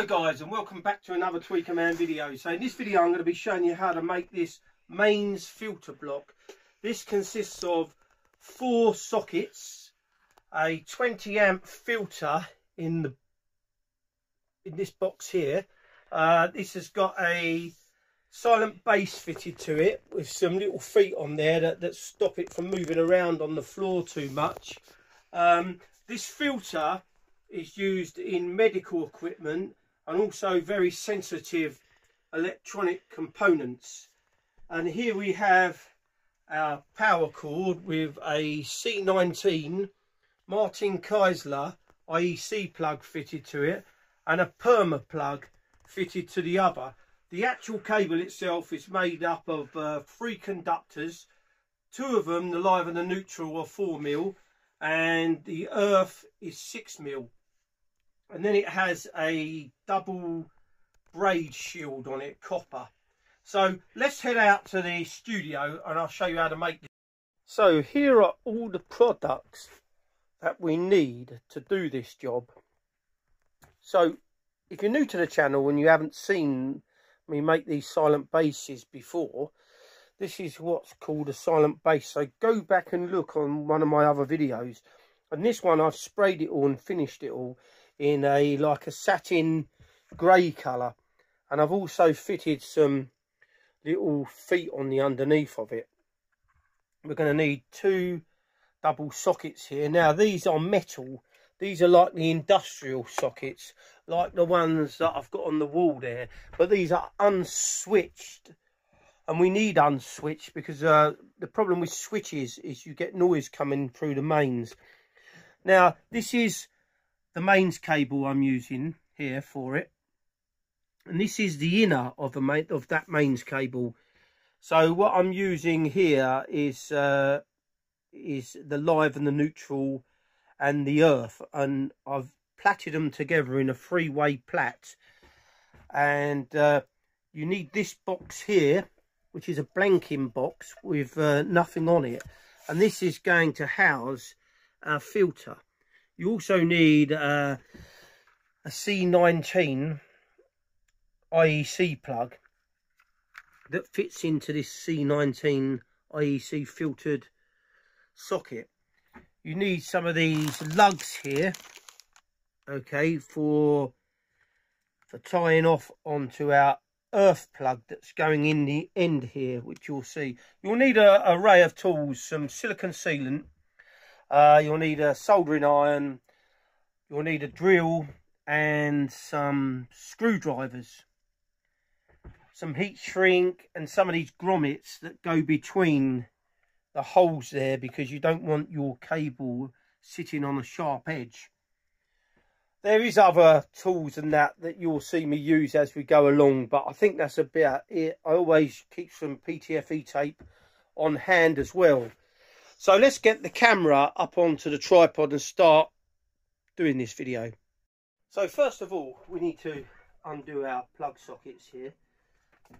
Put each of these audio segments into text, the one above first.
Hello guys, and welcome back to another Tweaker Man video. So in this video I'm going to be showing you how to make this mains filter block. This consists of 4 sockets, a 20 amp filter in this box here. This has got a silent base fitted to it with some little feet on there that stop it from moving around on the floor too much. This filter is used in medical equipment and also very sensitive electronic components. And here we have our power cord with a C19 Martin Kaiser IEC plug fitted to it and a perma plug fitted to the other. The actual cable itself is made up of 3 conductors. 2 of them, the live and the neutral, are 4mm, and the earth is 6mm. And then it has a double braid shield on it, copper. So let's head out to the studio and I'll show you how to make this. So here are all the products that we need to do this job. So if you're new to the channel and you haven't seen me make these silent bases before, this is what's called a silent base. So go back and look on one of my other videos. And this one I've sprayed it all and finished it all in a like a satin grey colour, and I've also fitted some little feet on the underneath of it. We're going to need 2 double sockets here. Now these are metal. These are like the industrial sockets, like the ones that I've got on the wall there, but these are unswitched, and we need unswitched because the problem with switches is you get noise coming through the mains. Now this is the mains cable I'm using here for it, and this is the inner of that mains cable. So what I'm using here is the live and the neutral and the earth, and I've plaited them together in a 3-way plait. And you need this box here, which is a blanking box with nothing on it, and this is going to house our filter. You also need a C19 IEC plug that fits into this C19 IEC filtered socket. You need some of these lugs here, okay, for tying off onto our earth plug that's going in the end here, which you'll see. You'll need an array of tools, some silicone sealant. You'll need a soldering iron, you'll need a drill and some screwdrivers, some heat shrink, and some of these grommets that go between the holes there, because you don't want your cable sitting on a sharp edge. There is other tools than that you'll see me use as we go along, but I think that's about it. I always keep some PTFE tape on hand as well. So let's get the camera up onto the tripod and start doing this video. So first of all, we need to undo our plug sockets here,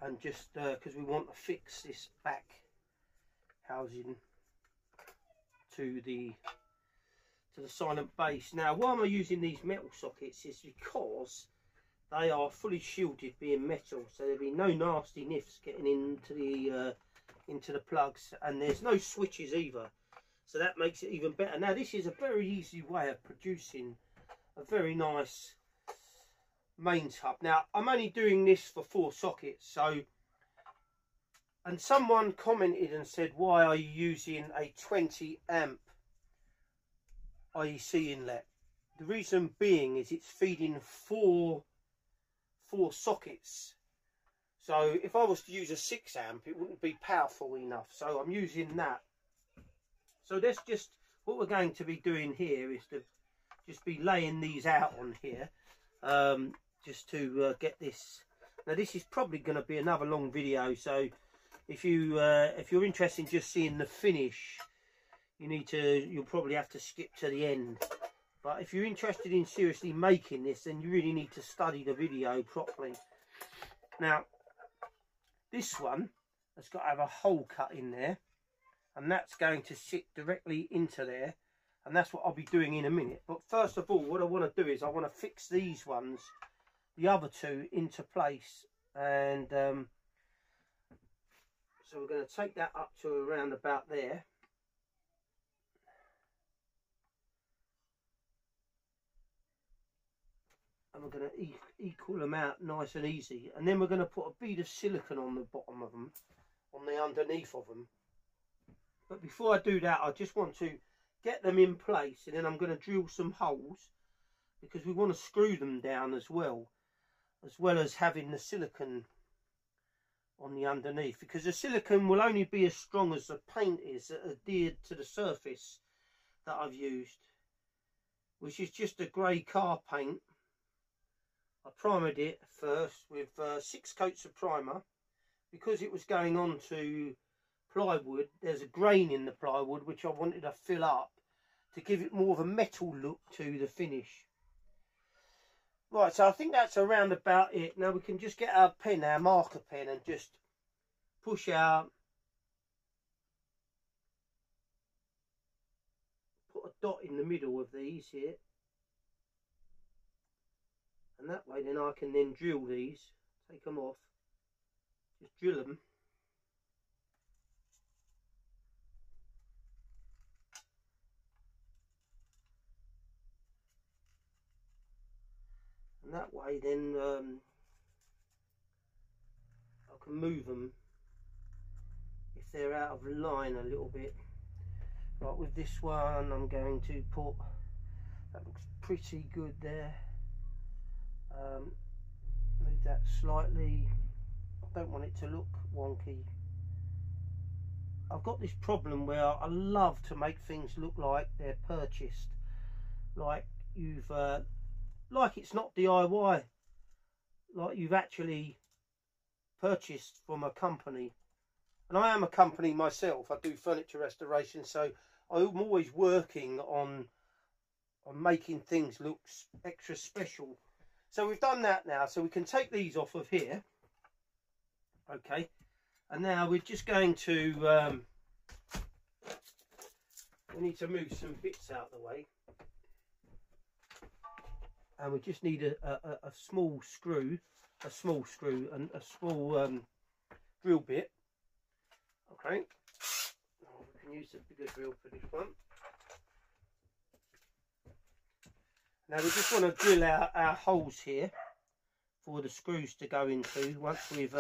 and just because we want to fix this back housing to the silent base. Now why am I using these metal sockets is because they are fully shielded, being metal, so there'll be no nasty nifs getting into the plugs, and there's no switches either, so that makes it even better. Now this is a very easy way of producing a very nice mains hub. Now I'm only doing this for 4 sockets, so, and someone commented and said, why are you using a 20 amp IEC inlet? The reason being is it's feeding 4 sockets. So if I was to use a 6 amp, it wouldn't be powerful enough. So I'm using that. So that's just what we're going to be doing here, is to just be laying these out on here, just to get this. Now this is probably going to be another long video, so if you're interested in just seeing the finish, you'll probably have to skip to the end. But if you're interested in seriously making this, then you really need to study the video properly. Now this one has got to have a hole cut in there, and that's going to sit directly into there, and that's what I'll be doing in a minute. But first of all, what I want to do is I want to fix these ones the other two into place. And so we're going to take that up to around about there. And we're going to equal them out nice and easy. And then we're going to put a bead of silicone on the bottom of them, on the underneath of them. But before I do that, I just want to get them in place, and then I'm going to drill some holes, because we want to screw them down as well as having the silicone on the underneath, because the silicone will only be as strong as the paint is adhered to the surface that I've used, which is just a grey car paint. I primered it first with 6 coats of primer, because it was going on to plywood. There's a grain in the plywood which I wanted to fill up to give it more of a metal look to the finish. Right, so I think that's around about it. Now we can just get our pen, our marker pen, and just push out, put a dot in the middle of these here, and that way then I can then drill these, take them off, just drill them. And that way then I can move them if they're out of line a little bit. Right, with this one I'm going to put, that looks pretty good there. Move that slightly. I don't want it to look wonky. I've got this problem where I love to make things look like they're purchased, like you've like it's not DIY, like you've actually purchased from a company. And I am a company myself. I do furniture restoration, so I'm always working on making things look extra special. So we've done that now, so we can take these off of here. Okay, and now we're just going to we need to move some bits out of the way, and we just need a small screw and a small drill bit. Okay, we can use a bigger drill for this one. Now we just want to drill out our holes here for the screws to go into once we've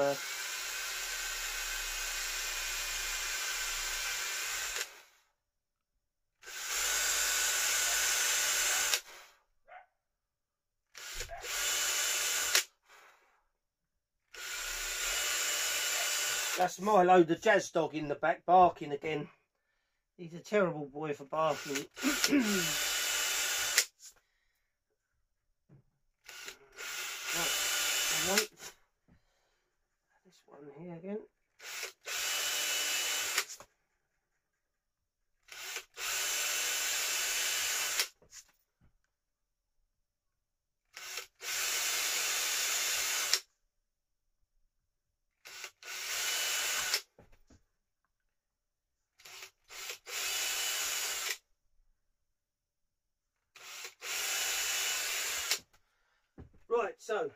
that's Milo the jazz dog in the back barking again. He's a terrible boy for barking. Right, this one here again. Right, so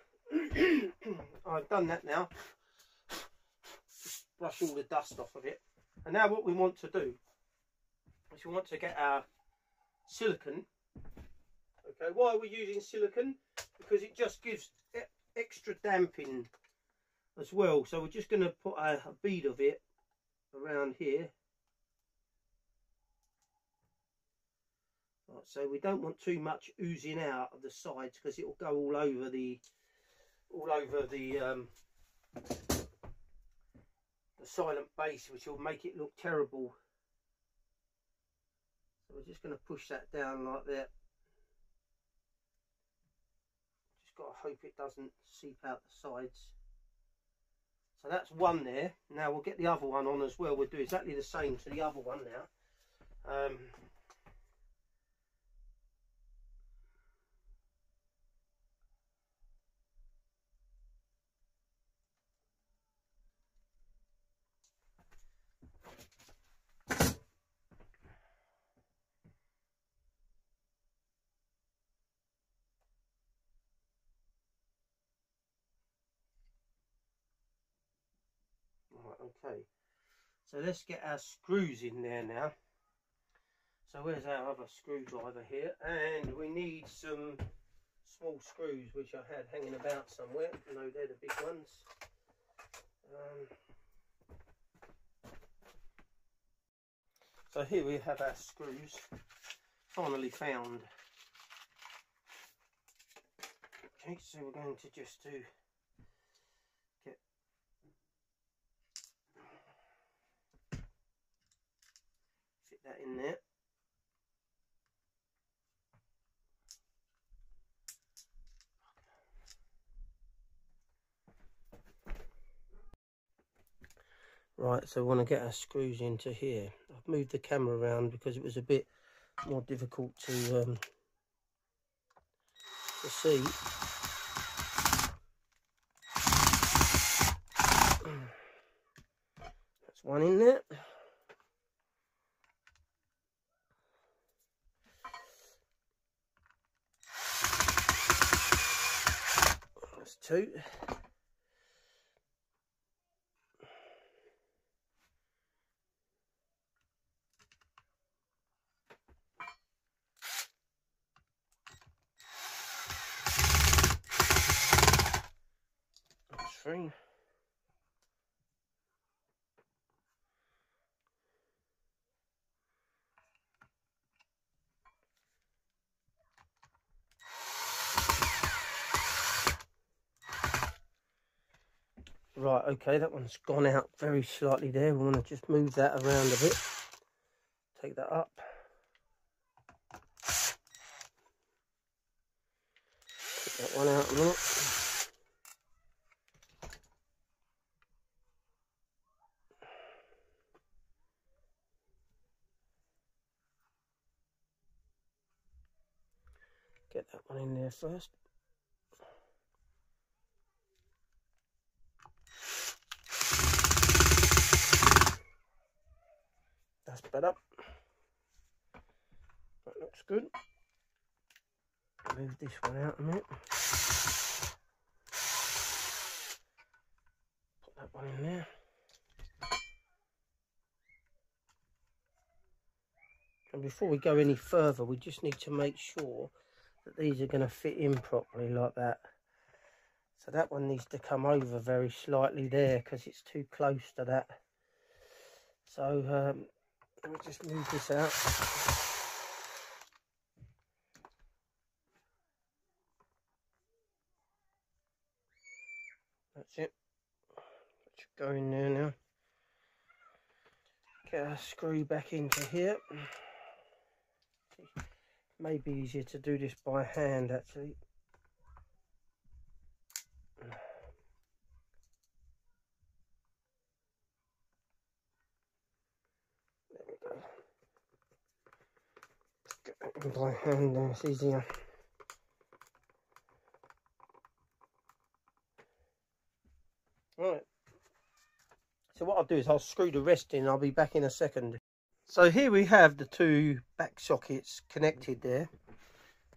I've done that now. Just brush all the dust off of it. And now what we want to do is we want to get our silicone. Okay, why are we using silicone? Because it just gives extra damping as well. So we're just going to put a bead of it around here. Right, so we don't want too much oozing out of the sides, because it will go all over the silent base, which will make it look terrible. So we're just going to push that down like that. Just got to hope it doesn't seep out the sides. So that's one there. Now we'll get the other one on as well. We'll do exactly the same to the other one now. Okay, so let's get our screws in there now. So where's our other screwdriver here? And we need some small screws which I had hanging about somewhere. No, they're the big ones. So here we have our screws, finally found. Okay, so we're going to just fit that in there. Right, so we want to get our screws into here. I've moved the camera around because it was a bit more difficult to see. That's one in there. That's two. That's three. Right, okay, that one's gone out very slightly there. We want to just move that around a bit. Take that up. Take that one out a minute. Get that one in there first. That's better. That looks good. Move this one out a minute. Put that one in there. And before we go any further, we just need to make sure that these are going to fit in properly like that. So that one needs to come over very slightly there because it's too close to that. So let me just move this out. That's it. That should go in there now. Get our screw back into here. Maybe easier to do this by hand actually. There we go. Get that in by hand there, it's easier. Right. So what I'll do is I'll screw the rest in. I'll be back in a second. So here we have the two back sockets connected there.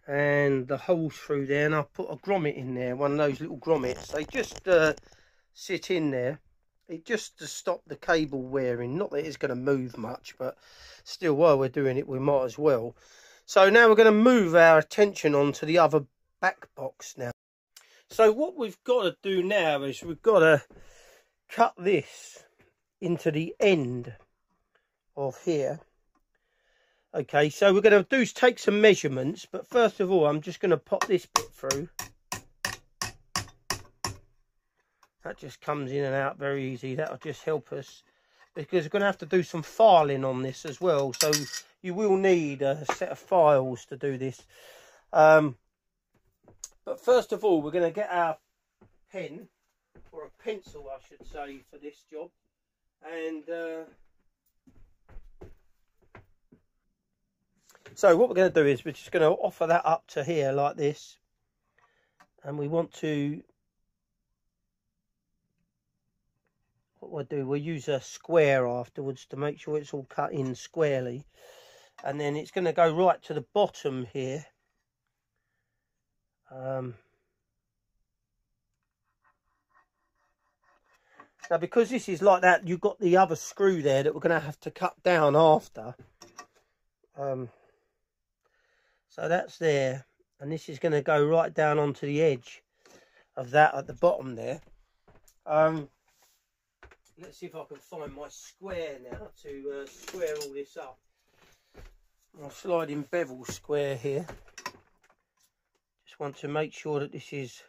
And the holes through there, and I'll put a grommet in there, one of those little grommets. They just sit in there. It just to stop the cable wearing. Not that it's going to move much, but still, while we're doing it, we might as well. So now we're going to move our attention onto the other back box now. So what we've got to do now is we've got to cut this into the end of here. Okay, so we're going to do is take some measurements, but first of all, I'm just going to pop this bit through. That just comes in and out very easy. That'll just help us, because we're going to have to do some filing on this as well. So you will need a set of files to do this. But first of all, we're going to get our pen, or a pencil, I should say, for this job. And so what we're going to do is we're just going to offer that up to here like this. And we want to, what we'll do, we'll use a square afterwards to make sure it's all cut in squarely. And then it's going to go right to the bottom here. Now, because this is like that, you've got the other screw there that we're going to have to cut down after. So that's there. And this is going to go right down onto the edge of that at the bottom there. Let's see if I can find my square now to square all this up. My sliding bevel square here. Just want to make sure that this is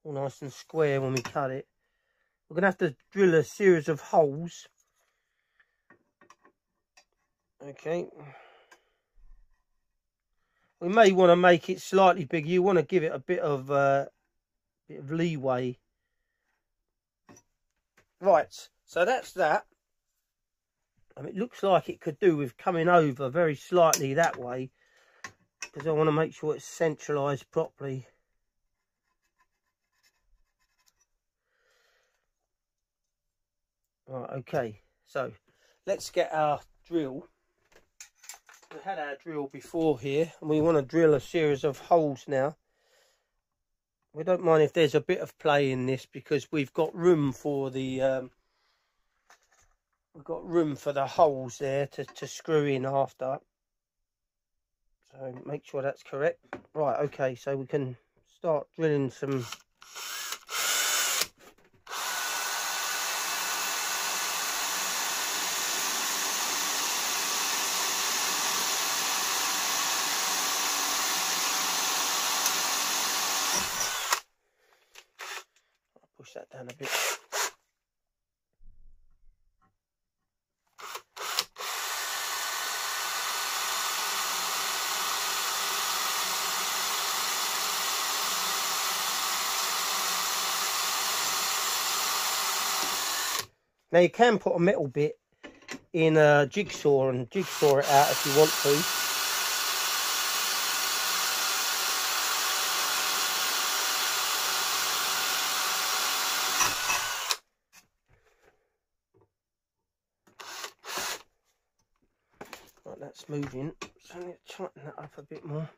all nice and square when we cut it. We're going to have to drill a series of holes. Okay. We may want to make it slightly bigger. You want to give it a bit of leeway. Right, so that's that. It looks like it could do with coming over very slightly that way, because I want to make sure it's centralised properly. Right, okay, so let's get our drill. We had our drill before here, and we want to drill a series of holes now. We don't mind if there's a bit of play in this, because we've got room for the holes there to screw in after. So make sure that's correct. Right, okay, so we can start drilling some. Push that down a bit. Now you can put a metal bit in a jigsaw and jigsaw it out if you want to. Right, that's moving, so I need to tighten that up a bit more.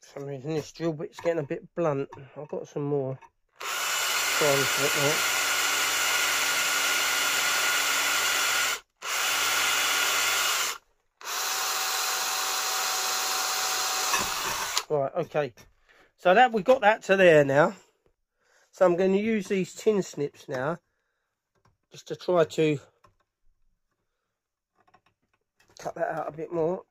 For some reason this drill bit's getting a bit blunt. I've got some more. Try this a bit more. Right, okay. So that we got that to there now. So I'm going to use these tin snips now, just to try to cut that out a bit more.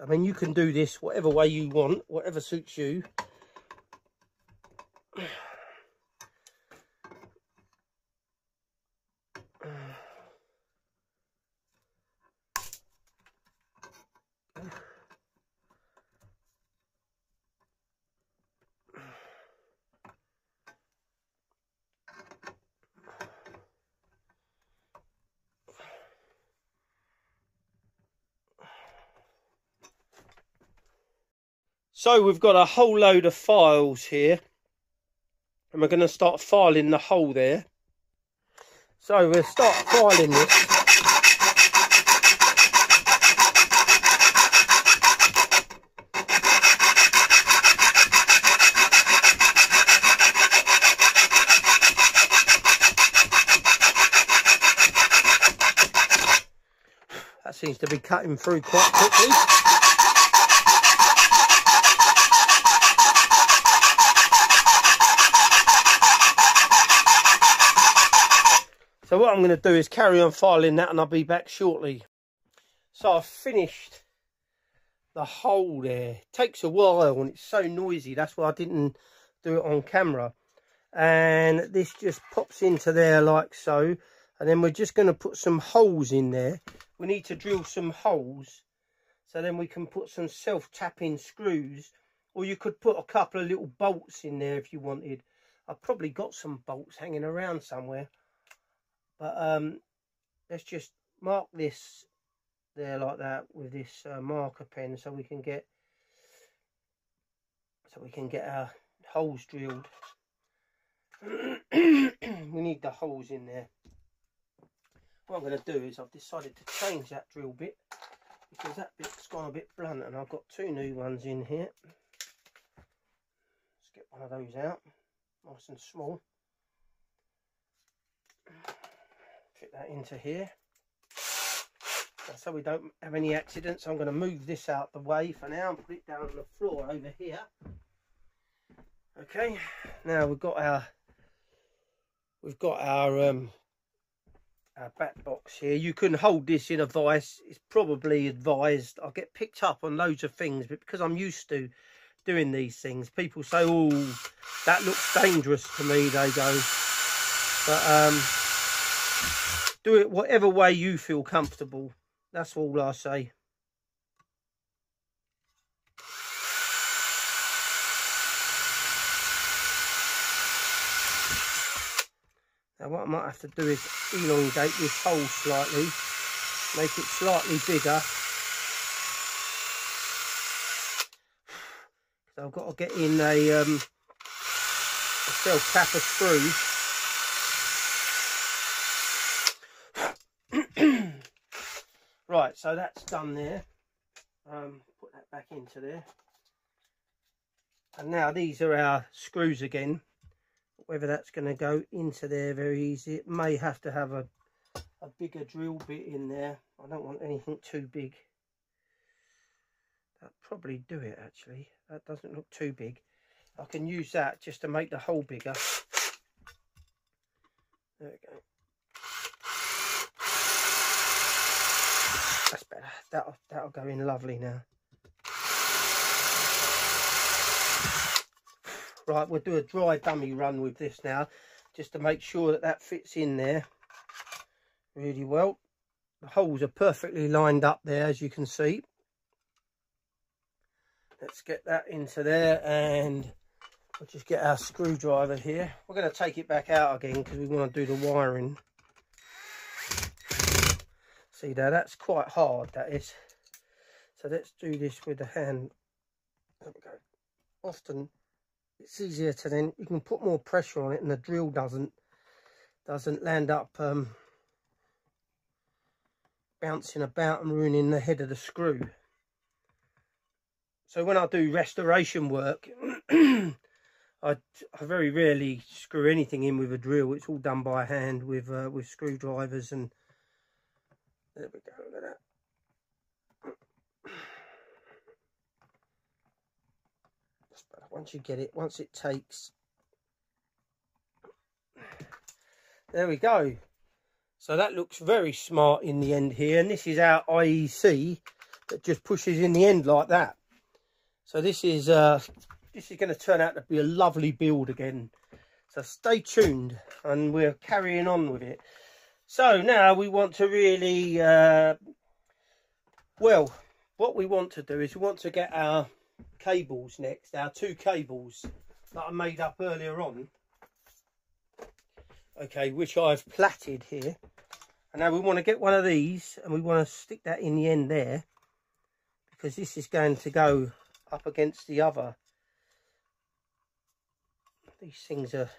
I mean, you can do this whatever way you want, whatever suits you. So we've got a whole load of files here, and we're going to start filing the hole there. So we'll start filing this. That seems to be cutting through quite quickly. So what I'm going to do is carry on filing that, and I'll be back shortly. So I've finished the hole there. It takes a while and it's so noisy. That's why I didn't do it on camera. And this just pops into there like so. And then we're just going to put some holes in there. we need to drill some holes, so then we can put some self-tapping screws, or you could put a couple of little bolts in there if you wanted. I've probably got some bolts hanging around somewhere, but let's just mark this there like that with this marker pen, so we can get our holes drilled. We need the holes in there. What I'm going to do is I've decided to change that drill bit, because that bit's gone a bit blunt, and I've got two new ones in here. Let's get one of those out, nice and small. Fit that into here, so we don't have any accidents. I'm going to move this out the way for now and put it down on the floor over here. Okay, now we've got our back box here. You can hold this in a vise. It's probably advised. I get picked up on loads of things, but because I'm used to doing these things, people say, oh, that looks dangerous to me, they go. But do it whatever way you feel comfortable. That's all I say. Now what I might have to do is elongate this hole slightly, make it slightly bigger. So I've got to get in a self-tapper screw. Right, so that's done there. Put that back into there. And now these are our screws again. Whether that's going to go into there very easy. It may have to have a bigger drill bit in there. I don't want anything too big. That'll probably do it actually. That doesn't look too big. I can use that just to make the hole bigger. There we go. That's better. That'll go in lovely now. Right, we'll do a dry dummy run with this now, just to make sure that that fits in there really well. The holes are perfectly lined up there, as you can see. Let's get that into there, and we'll just get our screwdriver here. We're going to take it back out again because we want to do the wiring. See there, that's quite hard, that is. So let's do this with the hand. There we go. Often it's easier to, then you can put more pressure on it and the drill doesn't land up bouncing about and ruining the head of the screw. So when I do restoration work, I very rarely screw anything in with a drill. It's all done by hand with screwdrivers, and there we go, look at that. Once you get it, once it takes, there we go. So that looks very smart in the end here, and this is our IEC that just pushes in the end like that. So this is going to turn out to be a lovely build again. So stay tuned, and we're carrying on with it. So now we want to really, well, what we want to do is we want to get our cables next, our two cables that I made up earlier on, okay, which I've plaited here. And now we want to get one of these, and we want to stick that in the end there, because this is going to go up against the other. These things are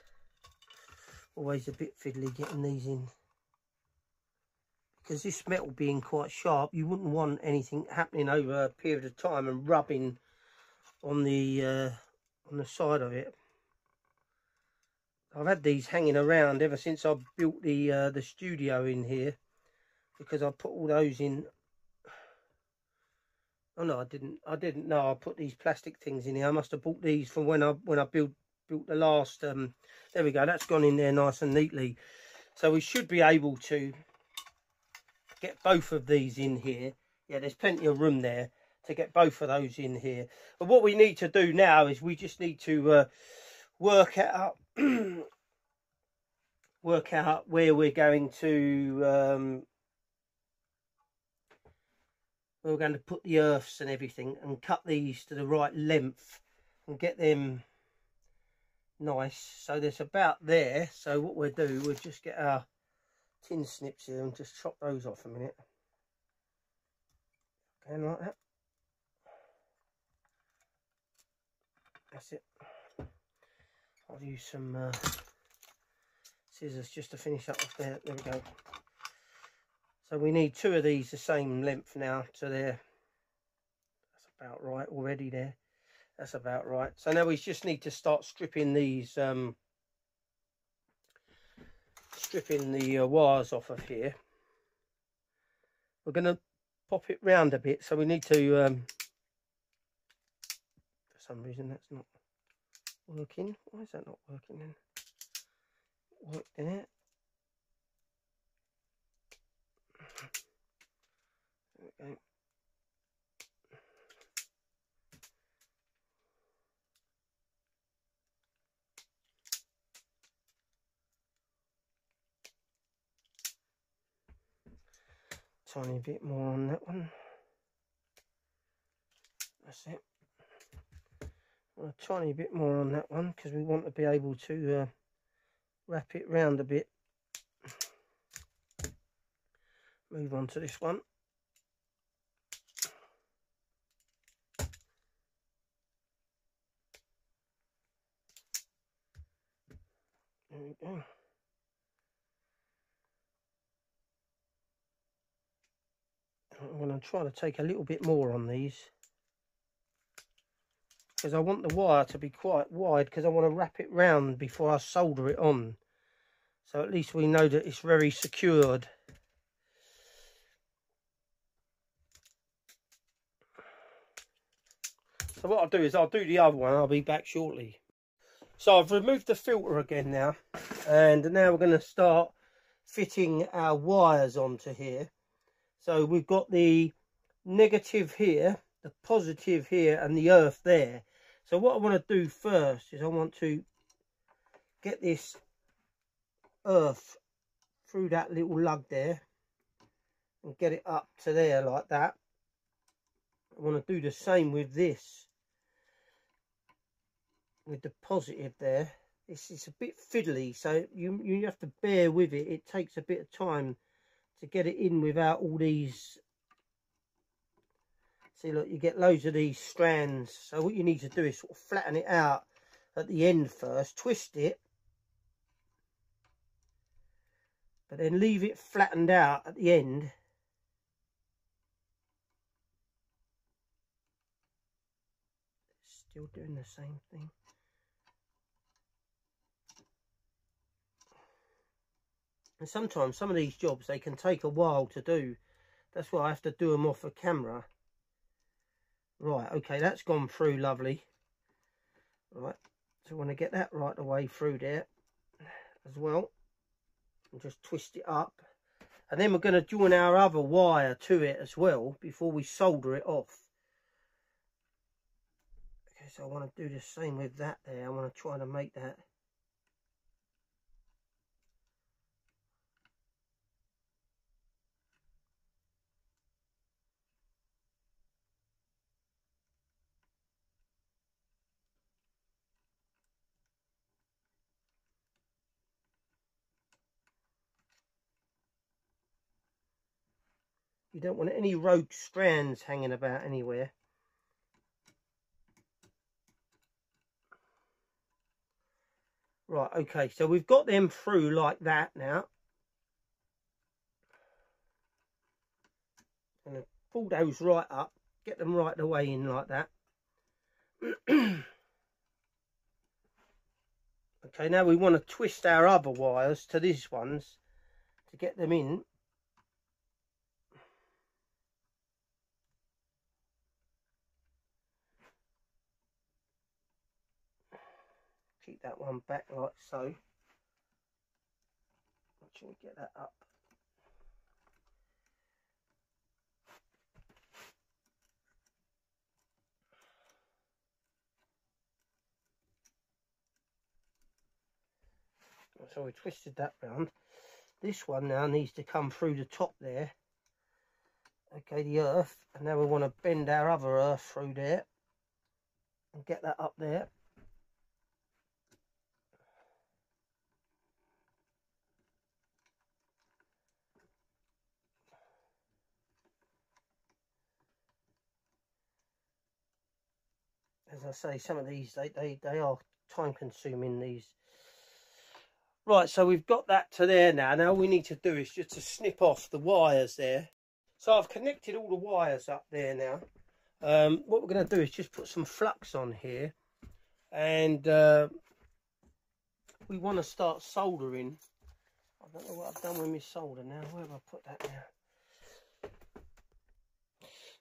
always a bit fiddly getting these in, because this metal being quite sharp, you wouldn't want anything happening over a period of time and rubbing on the side of it. I've had these hanging around ever since I built the studio in here, because I put all those in. Oh no, I didn't know I put these plastic things in here. I must have bought these from when I built the last. There we go. That's gone in there nice and neatly. So we should be able to get both of these in here. Yeah, there's plenty of room there to get both of those in here. But what we need to do now is we just need to work out where we're going to we're going to put the earths and everything and cut these to the right length and get them nice. So there's about there. So what we'll do, we'll just get our tin snips here and just chop those off a minute. Okay, like that. That's it. I'll use some scissors just to finish up with there. There we go. So we need 2 of these the same length now to there. That's about right already there. That's about right. So now we just need to start stripping these, stripping the wires off of here. We're going to pop it round a bit, so we need to, for some reason that's not working. Why is that not working then? It worked in it. There we go. Tiny bit more on that one. That's it. A tiny bit more on that one because we want to be able to wrap it round a bit. Move on to this one. There we go. I'm going to try to take a little bit more on these because I want the wire to be quite wide because I want to wrap it round before I solder it on. So at least we know that it's very secured. So what I'll do is I'll do the other one. I'll be back shortly. So I've removed the filter again now. And now we're going to start fitting our wires onto here. So we've got the negative here, the positive here, and the earth there. So what I want to do first is I want to get this earth through that little lug there and get it up to there like that. I want to do the same with this, with the positive there. It's a bit fiddly, so you have to bear with it. It takes a bit of time to get it in without all these. See, look, you get loads of these strands. So what you need to do is sort of flatten it out at the end first, twist it, but then leave it flattened out at the end. Still doing the same thing. And sometimes some of these jobs, they can take a while to do. That's why I have to do them off of camera. Right, okay, that's gone through lovely. Right, so I want to get that right away through there as well. And just twist it up. And then we're going to join our other wire to it as well before we solder it off. Okay, so I want to do the same with that there. I want to try to make that. You don't want any rogue strands hanging about anywhere. Right, okay, so we've got them through like that now. I'm going to pull those right up, get them right the way in like that. Okay, now we want to twist our other wires to these ones to get them in. Keep that one back like so. Make sure we get that up. So we twisted that round. This one now needs to come through the top there Okay, the earth, and now we want to bend our other earth through there and get that up there. As I say, some of these they are time consuming, these. Right, so we've got that to there now. Now all we need to do is just to snip off the wires there. So I've connected all the wires up there now. What we're going to do is just put some flux on here, and we want to start soldering. I don't know what I've done with my solder now. Where have I put that now?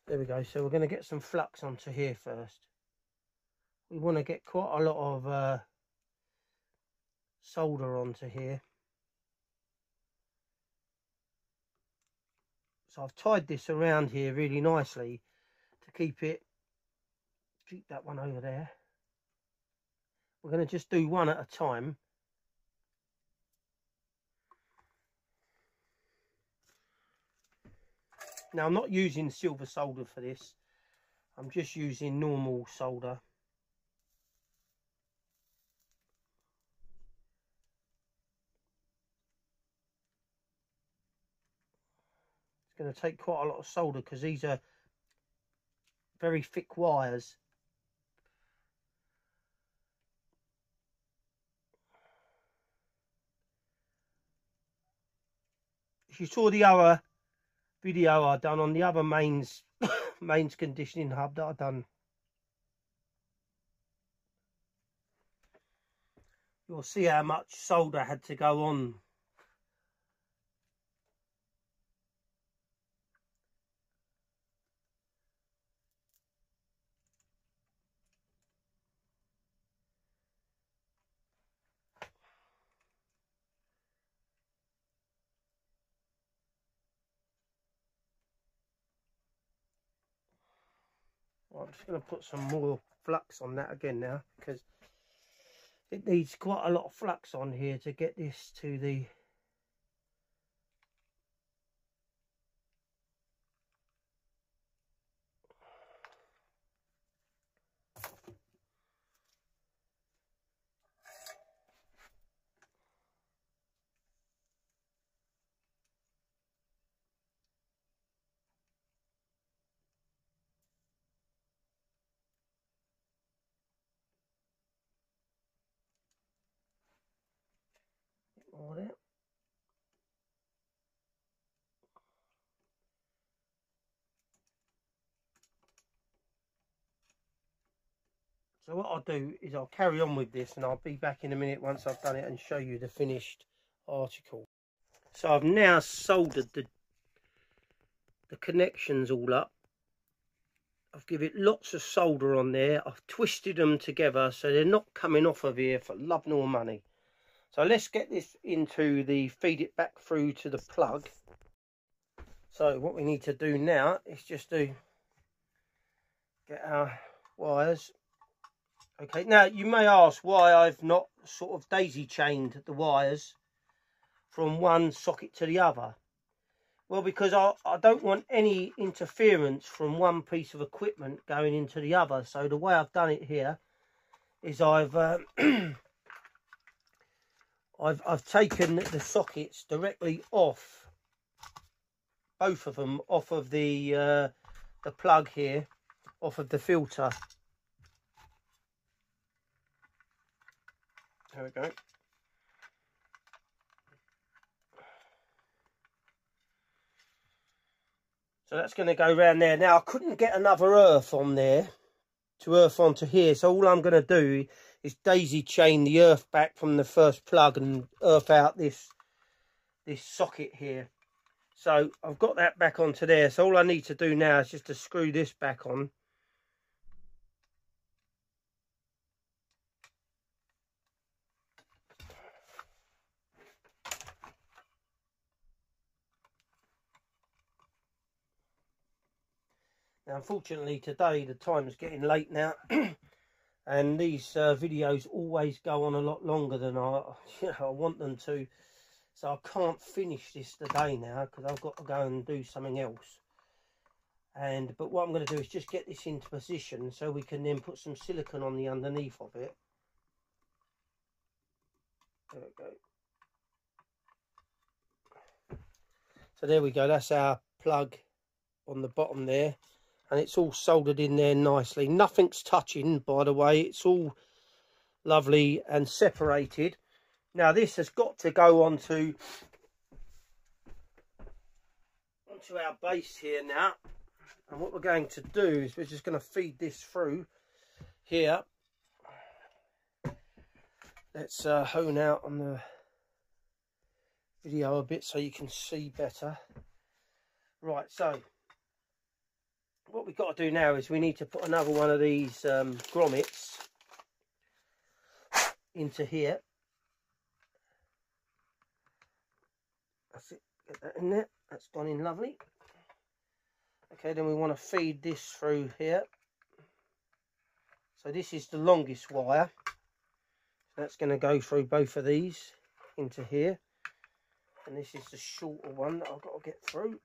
There we go. So we're going to get some flux onto here first. We want to get quite a lot of solder onto here. So I've tied this around here really nicely to keep that one over there. We're going to just do one at a time. Now I'm not using silver solder for this. I'm just using normal solder. It's going to take quite a lot of solder because these are very thick wires. If you saw the other video I done on the other mains conditioning hub that I done, you'll see how much solder had to go on. I'm just going to put some more flux on that again now, because it needs quite a lot of flux on here to get this to the all there. So what I'll do is I'll carry on with this, and I'll be back in a minute once I've done it and show you the finished article. So I've now soldered the connections all up. I've given it lots of solder on there. I've twisted them together so they're not coming off of here for love nor money. So let's get this into the, feed it back through to the plug. So what we need to do now is just to get our wires. Okay, now you may ask why I've not sort of daisy chained the wires from one socket to the other. Well, because I don't want any interference from one piece of equipment going into the other. So the way I've done it here is I've I've taken the sockets directly off, both of them off of the plug here, off of the filter. There we go. So that's going to go around there. Now I couldn't get another earth on there to earth onto here, so all I'm going to do is daisy chain the earth back from the first plug and earth out this socket here. So I've got that back onto there. So all I need to do now is just to screw this back on. Now, unfortunately today the time's getting late now and these videos always go on a lot longer than I want them to, so I can't finish this today now because I've got to go and do something else. But what I'm going to do is just get this into position so we can then put some silicone on the underneath of it. There we go. So there we go, that's our plug on the bottom there, and it's all soldered in there nicely. Nothing's touching, by the way, it's all lovely and separated. Now this has got to go onto our base here now, and what we're going to do is we're just going to feed this through here. Let's hone out on the video a bit so you can see better. Right, so what we've got to do now is we need to put another one of these grommets into here. That's it, get that in there, that's gone in lovely. Okay, then we want to feed this through here. So this is the longest wire. That's going to go through both of these into here. And this is the shorter one that I've got to get through.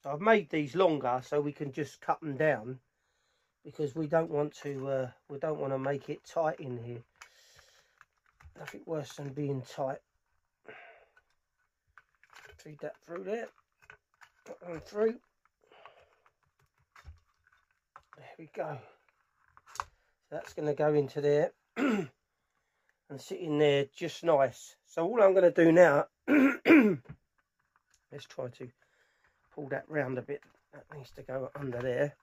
So I've made these longer so we can just cut them down, because we don't want to make it tight in here. Nothing worse than being tight. Feed that through there. Put them through. There we go. That's going to go into there and sit in there just nice. So all I'm going to do now, let's try to pull that round a bit. That needs to go under there.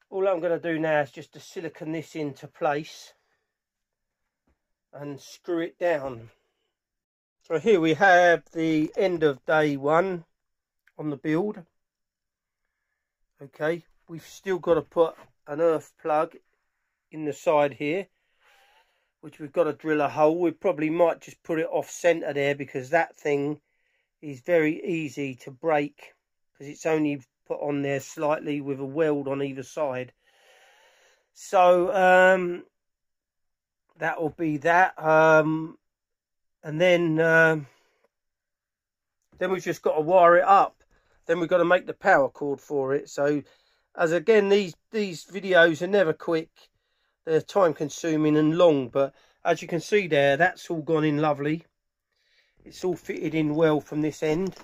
All I'm going to do now is just to silicone this into place and screw it down. So here we have the end of day one on the build. Okay, we've still got to put an earth plug in the side here, which we've got to drill a hole. We probably might just put it off centre there, because that thing is very easy to break, because it's only put on there slightly with a weld on either side. So that will be that. And then we've just got to wire it up. Then we've got to make the power cord for it. So as again, these videos are never quick. They're time consuming and long, but as you can see there, that's all gone in lovely. It's all fitted in well from this end.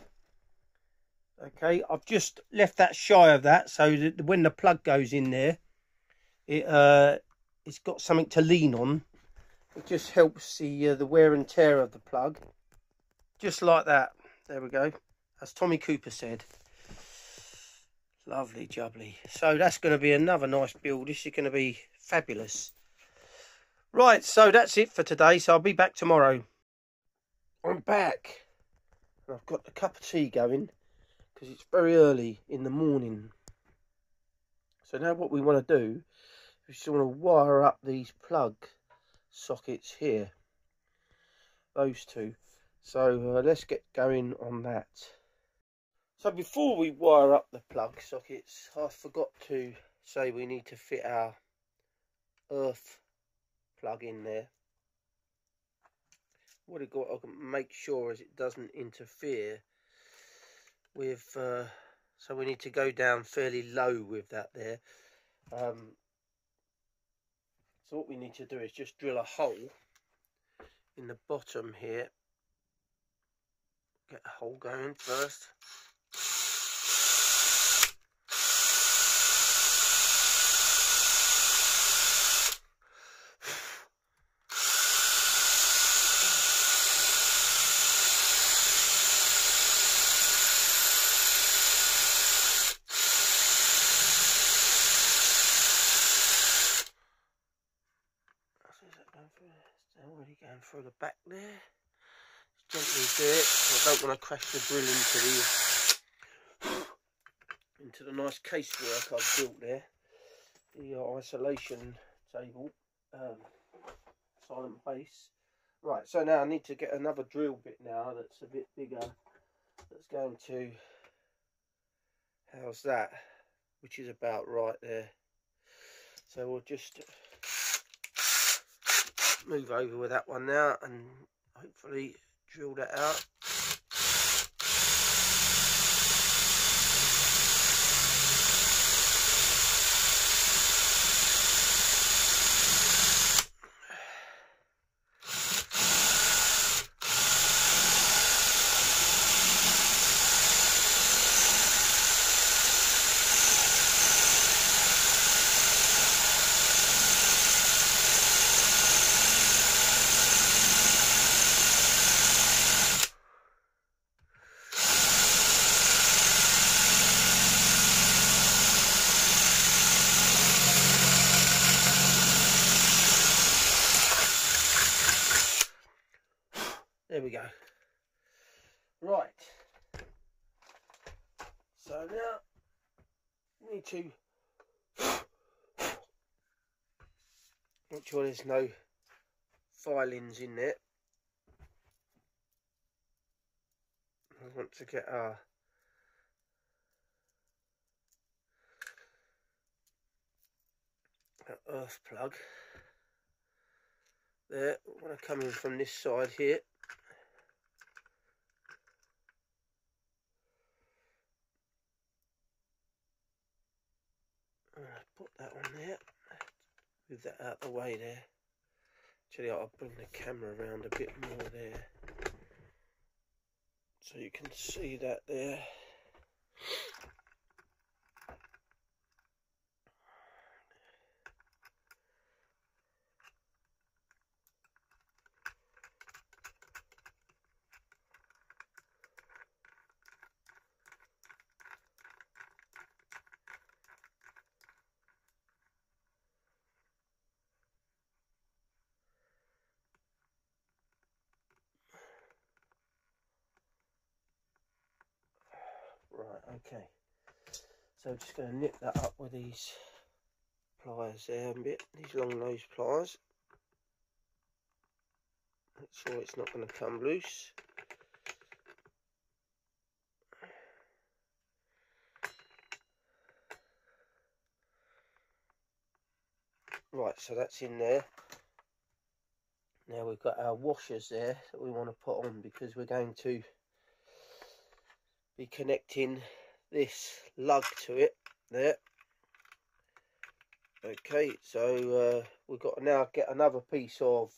Okay, I've just left that shy of that so that when the plug goes in there, it's got something to lean on. It just helps the wear and tear of the plug. Just like that. There we go. As Tommy Cooper said. Lovely jubbly. So that's going to be another nice build. This is going to be fabulous. Right, so that's it for today. So I'll be back tomorrow. I'm back. I've got a cup of tea going, because it's very early in the morning. So now what we want to do is just want to wire up these plug sockets here. Those two. So let's get going on that. So before we wire up the plug sockets, I forgot to say we need to fit our earth plug in there. What I've got to make sure is it doesn't interfere with, so we need to go down fairly low with that there. So what we need to do is just drill a hole in the bottom here. Get a hole going first. Already going through the back there. Just gently do it. I don't want to crash the drill into the nice casework I've built there. The isolation table, silent base. Right, so now I need to get another drill bit now that's a bit bigger. That's going to house that, which is about right there. So we'll just move over with that one now and hopefully drill that out. need to make sure there's no filings in there. I want to get our earth plug there. I want to come in from this side here. Put that on there. Move that out the way there. Actually, I'll bring the camera around a bit more there, so you can see that there. Right, okay. So just going to nip that up with these pliers there a bit, these long nose pliers. Make sure it's not going to come loose. Right, so that's in there. Now we've got our washers there that we want to put on, because we're going to be connecting this lug to it there. Okay, so we've got to now get another piece of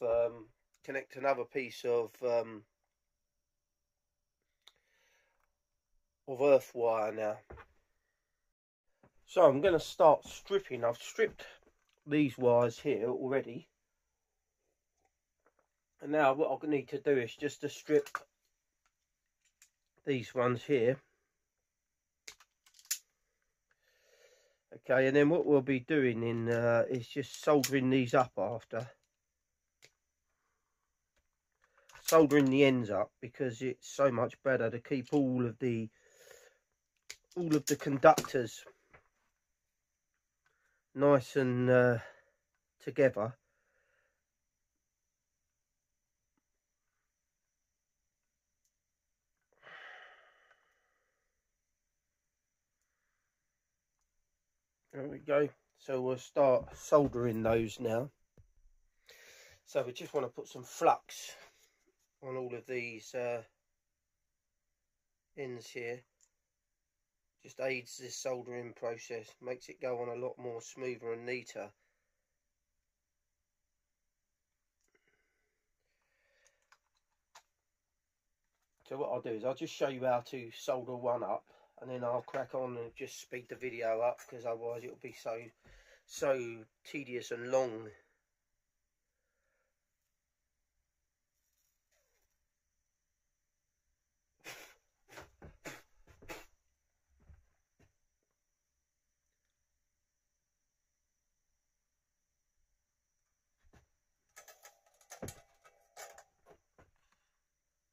connect another piece of earth wire now. So I'm going to start stripping. I've stripped these wires here already, and now what I need to do is just to strip these ones here. Okay, and then what we'll be doing is just soldering these up after. Soldering the ends up, because it's so much better to keep all of the conductors nice and together. There we go. So we'll start soldering those now. So we just want to put some flux on all of these ends here. Just aids this soldering process, makes it go on a lot more smoother and neater. So what I'll do is I'll just show you how to solder one up, and then I'll crack on and just speed the video up, because otherwise it'll be so tedious and long.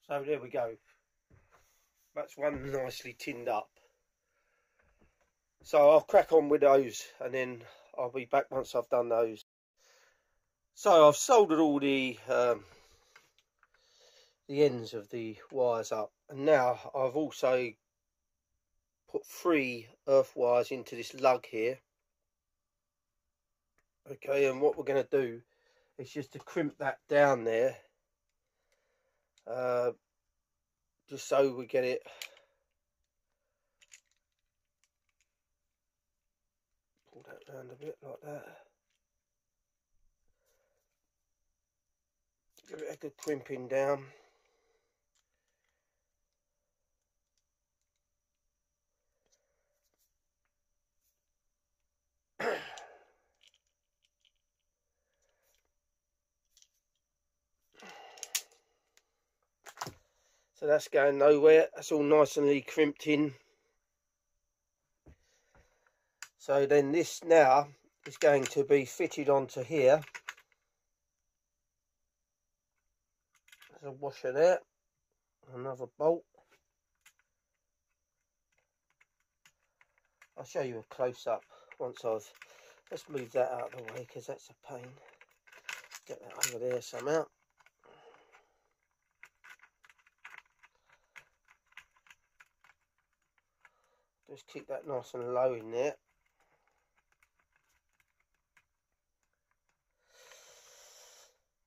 So there we go. That's one nicely tinned up. So I'll crack on with those, and then I'll be back once I've done those. So I've soldered all the ends of the wires up, and now I've also put 3 earth wires into this lug here. Okay, and what we're going to do is just to crimp that down there, just so we get it pull that round a bit like that. Give it a good crimping down. So that's going nowhere. That's all nice and crimped in. So then this now is going to be fitted onto here. There's a washer there. Another bolt. I'll show you a close-up once I've... Let's move that out of the way because that's a pain. Get that over there somehow. Just keep that nice and low in there.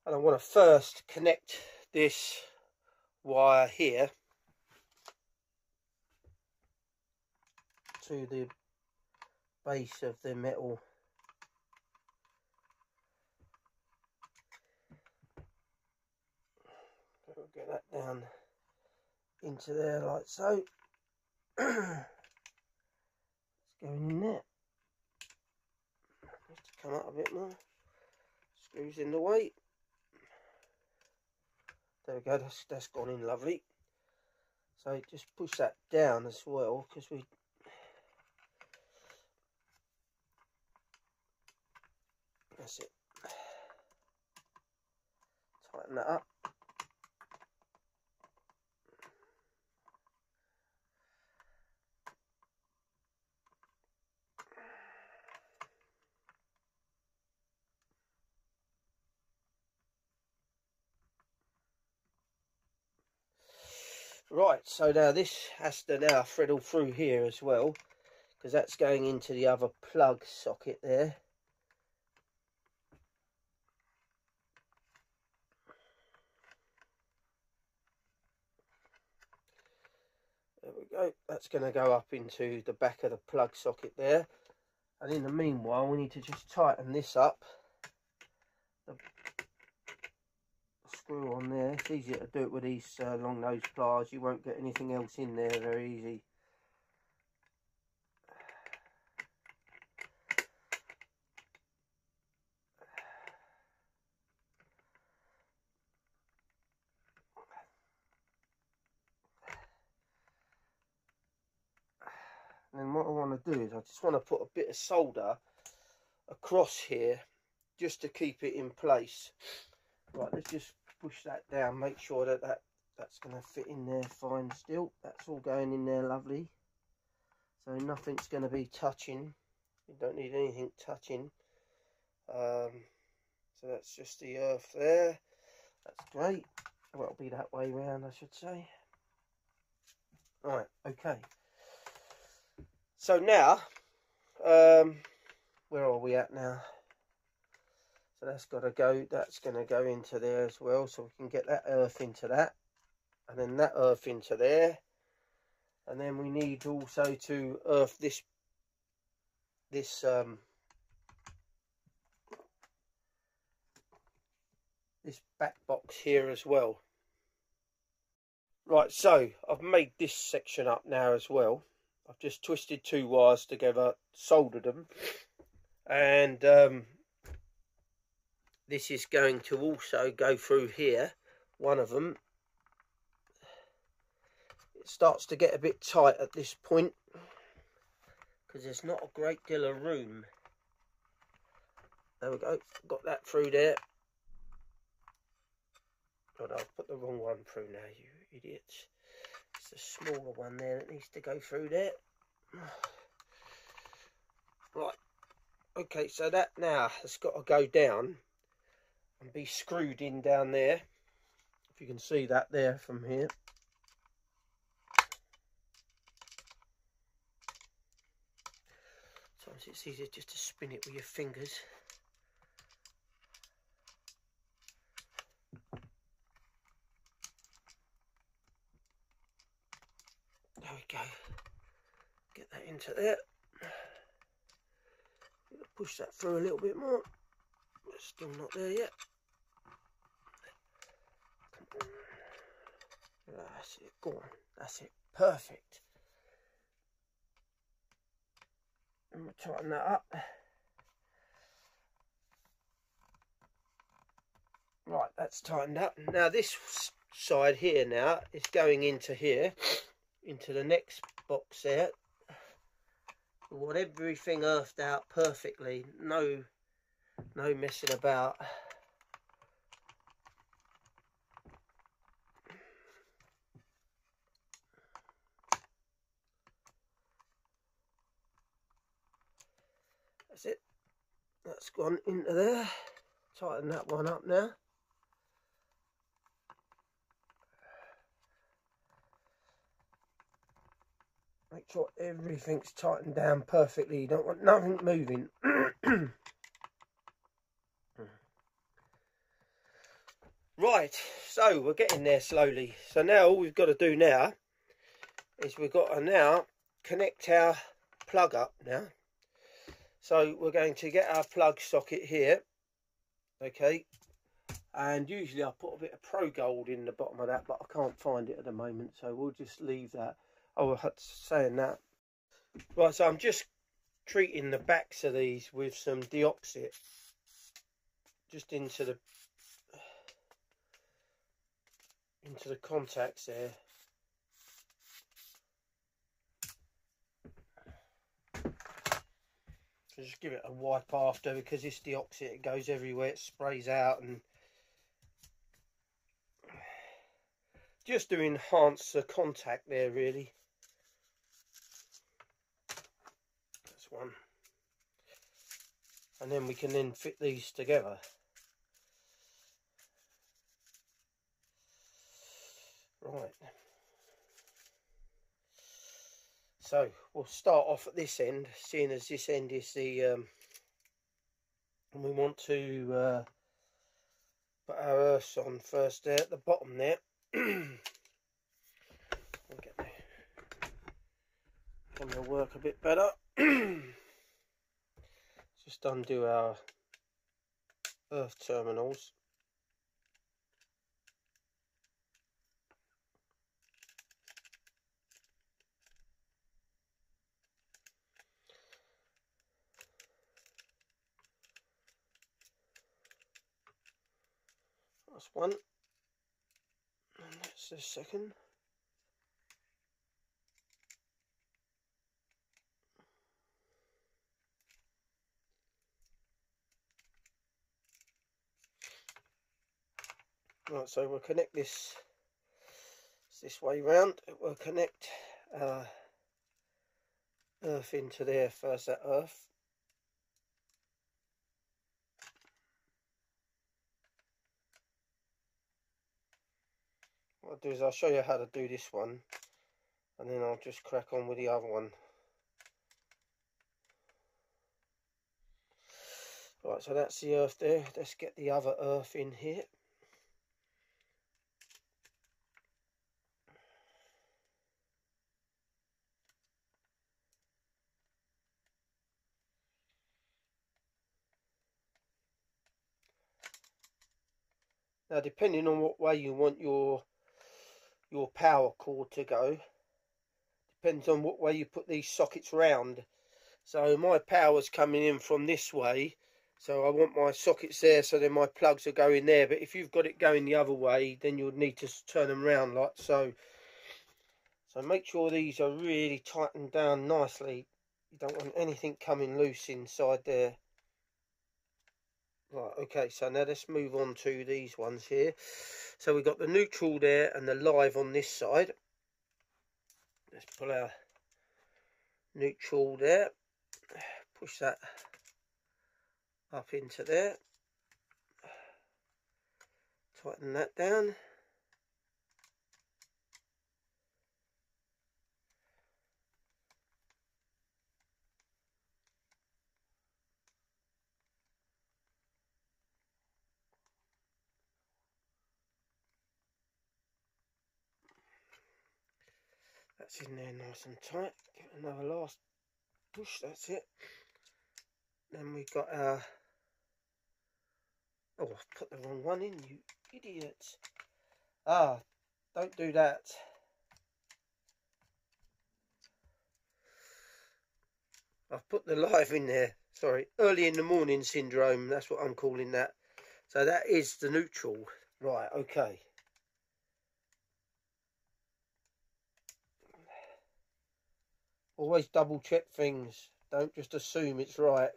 And I want to first connect this wire here to the base of the metal. We'll get that down into there like so. It's going in there. Needs to come out a bit more. Screws in the way. There we go, that's gone in lovely. So just push that down as well, because that's it. Tighten that up. Right, so now this has to now thread all through here as well, because that's going into the other plug socket there. There we go, that's going to go up into the back of the plug socket there. And in the meanwhile, we need to just tighten this up. The screw on there, it's easier to do it with these long nose pliers. You won't get anything else in there, very easy. And then what I want to do is I just want to put a bit of solder across here just to keep it in place. Right, let's just push that down, make sure that that's going to fit in there fine still. That's all going in there lovely. So nothing's going to be touching. You don't need anything touching. So that's just the earth there. That's great. Well, it'll be that way round, I should say. Right, okay. So now, where are we at now? So that's got to go, that's going to go into there as well, so we can get that earth into that, and then that earth into there, and then we need also to earth this back box here as well. Right, so I've made this section up now as well. I've just twisted two wires together, soldered them, and this is going to also go through here, one of them. It starts to get a bit tight at this point because there's not a great deal of room. There we go, got that through there. Oh no, I've put the wrong one through now, you idiots. It's the smaller one there that needs to go through there. Right, okay, so that now has got to go down and be screwed in down there. If you can see that there from here. Sometimes it's easier just to spin it with your fingers. There we go. Get that into there. Push that through a little bit more. It's still not there yet. That's it, go on, that's it, perfect. And we'll tighten that up. Right, that's tightened up. Now this side here now is going into here, into the next box there. We want everything earthed out perfectly, no messing about. That's it. That's gone into there. Tighten that one up now. Make sure everything's tightened down perfectly. You don't want nothing moving. Right, so we're getting there slowly. So now all we've got to do now is we've got to now connect our plug up now. So we're going to get our plug socket here. Okay. And usually I put a bit of Pro Gold in the bottom of that, but I can't find it at the moment. So we'll just leave that. Oh, I was saying that. Right, so I'm just treating the backs of these with some deoxit. Just into the contacts there. So just give it a wipe after, because this deoxit, it goes everywhere, it sprays out, and just to enhance the contact there really. That's one. And then we can then fit these together. Right. So we'll start off at this end, seeing as this end is the and we want to put our earths on first there at the bottom there. I'll get the camera work a bit better. Just undo our earth terminals. That's one, and that's the second. Right, so we'll connect this way round. We'll connect earth into there first, that earth. What I'll do is I'll show you how to do this one, and then I'll just crack on with the other one. Right, so that's the earth there. Let's get the other earth in here. Now, depending on what way you want your power cord to go, depends on what way you put these sockets round. So my power's coming in from this way, so I want my sockets there, so then my plugs are going there. But if you've got it going the other way, then you'll need to turn them round like so. So make sure these are really tightened down nicely. You don't want anything coming loose inside there. Right, okay, so now let's move on to these ones here. So we've got the neutral there and the live on this side. Let's pull our neutral there. Push that up into there. Tighten that down. That's in there nice and tight. Give it another last push, that's it. Then we've got our... Oh, I've put the wrong one in, you idiots. Ah, don't do that. I've put the live in there. Sorry, early in the morning syndrome, that's what I'm calling that. So that is the neutral. Right, okay. Always double check things. Don't just assume it's right.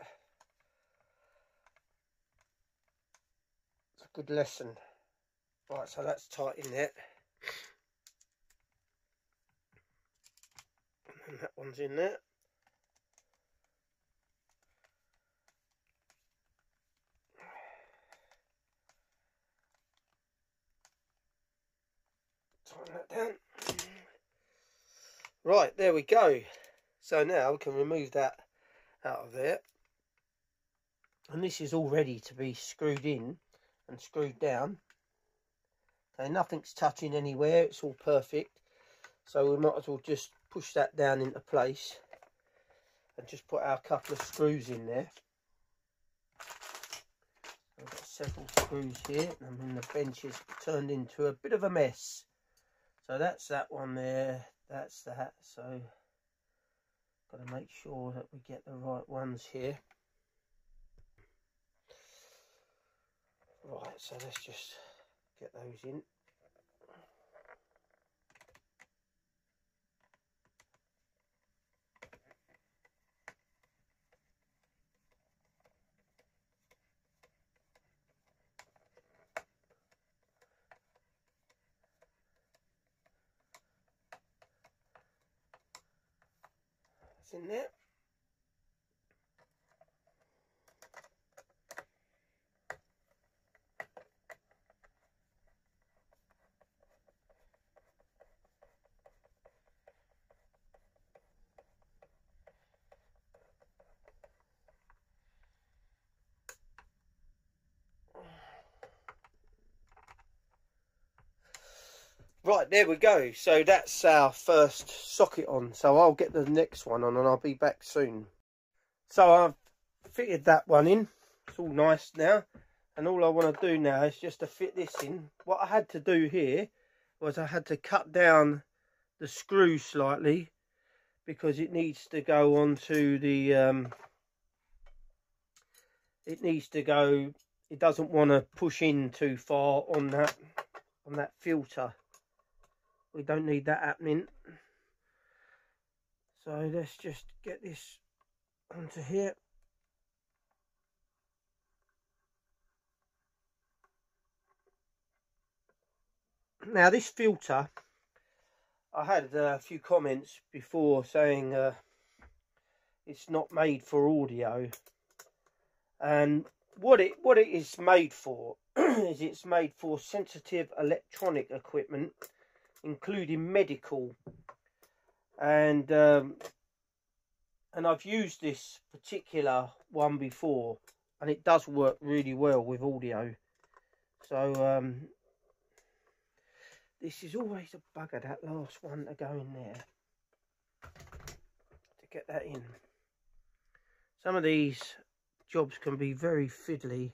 It's a good lesson. Right, so that's tight in there. And that one's in there. tighten that down. Right, there we go. So now we can remove that out of there. And this is all ready to be screwed in and screwed down. Okay, nothing's touching anywhere, it's all perfect. So we might as well just push that down into place and just put our couple of screws in there. I've got several screws here, and then the bench is turned into a bit of a mess. So that's that one there, that's that. So got to make sure that we get the right ones here. Right, so let's just get those in. That's in there. Right, there we go. So that's our first socket on. So I'll get the next one on and I'll be back soon. So I've fitted that one in. It's all nice now. And all I want to do now is just to fit this in. What I had to do here was I had to cut down the screw slightly because it needs to go onto the... it needs to go... It doesn't want to push in too far on that filter. We don't need that happening. So let's just get this onto here. Now this filter, I had a few comments before saying it's not made for audio, and what it is made for is it's made for sensitive electronic equipment, including medical, and I've used this particular one before, and it does work really well with audio. So this is always a bugger, that last one to go in there, to get that in. Some of these jobs can be very fiddly.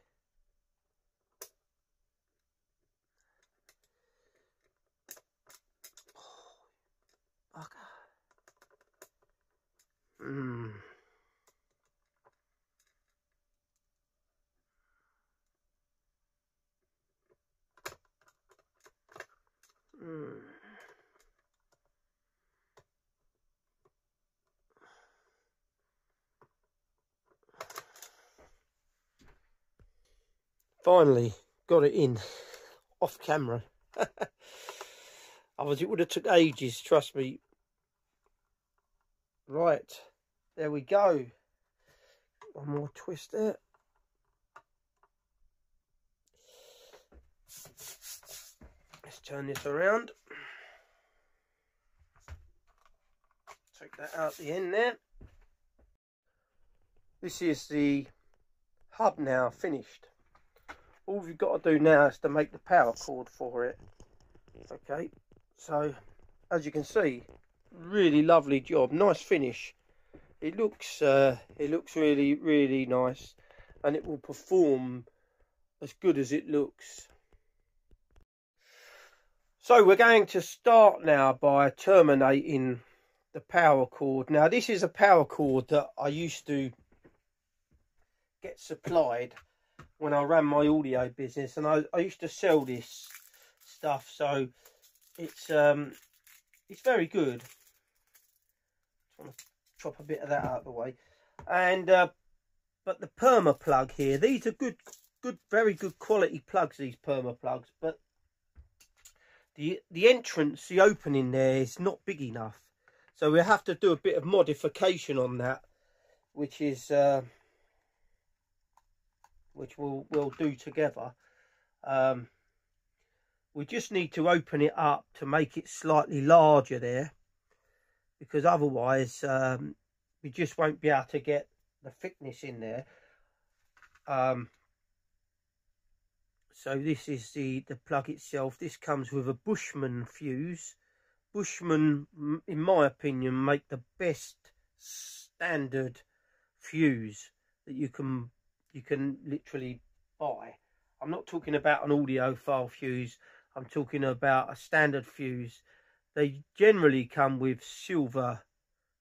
Finally got it in off camera. Otherwise it would have took ages, trust me. Right, there we go. One more twist there. Let's turn this around. Take that out the end there. This is the hub now finished. All we've got to do now is to make the power cord for it. Okay, so as you can see, really lovely job, nice finish. It looks really, really nice, and it will perform as good as it looks. So we're going to start now by terminating the power cord. Now this is a power cord that I used to get supplied when I ran my audio business, and I used to sell this stuff, so it's very good. Just want to chop a bit of that out of the way. And but the perma plug here, these are good, very good quality plugs, these perma plugs, but the entrance, the opening there is not big enough, so we have to do a bit of modification on that, which is which we'll do together. we just need to open it up to make it slightly larger there, because otherwise we just won't be able to get the thickness in there. So this is the plug itself. This comes with a Bushman fuse. Bushman, in my opinion, make the best standard fuse that you can literally buy. I'm not talking about an audiophile fuse. I'm talking about a standard fuse. They generally come with silver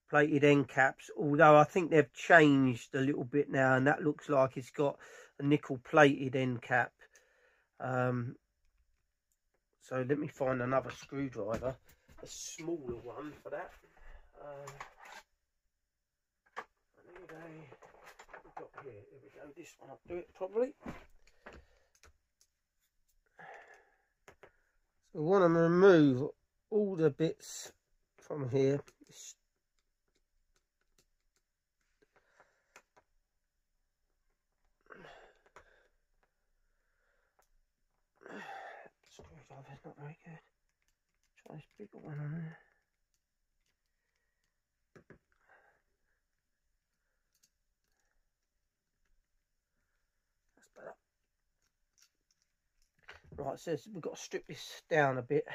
plated end caps, although I think they've changed a little bit now, and that looks like it's got a nickel plated end cap. So let me find another screwdriver, a smaller one for that. Here we go, this one I'll do it properly. So we want to remove all the bits from here. Screwdriver's not very good. Try this bigger one on there. That's better. Right, so we've got to strip this down a bit.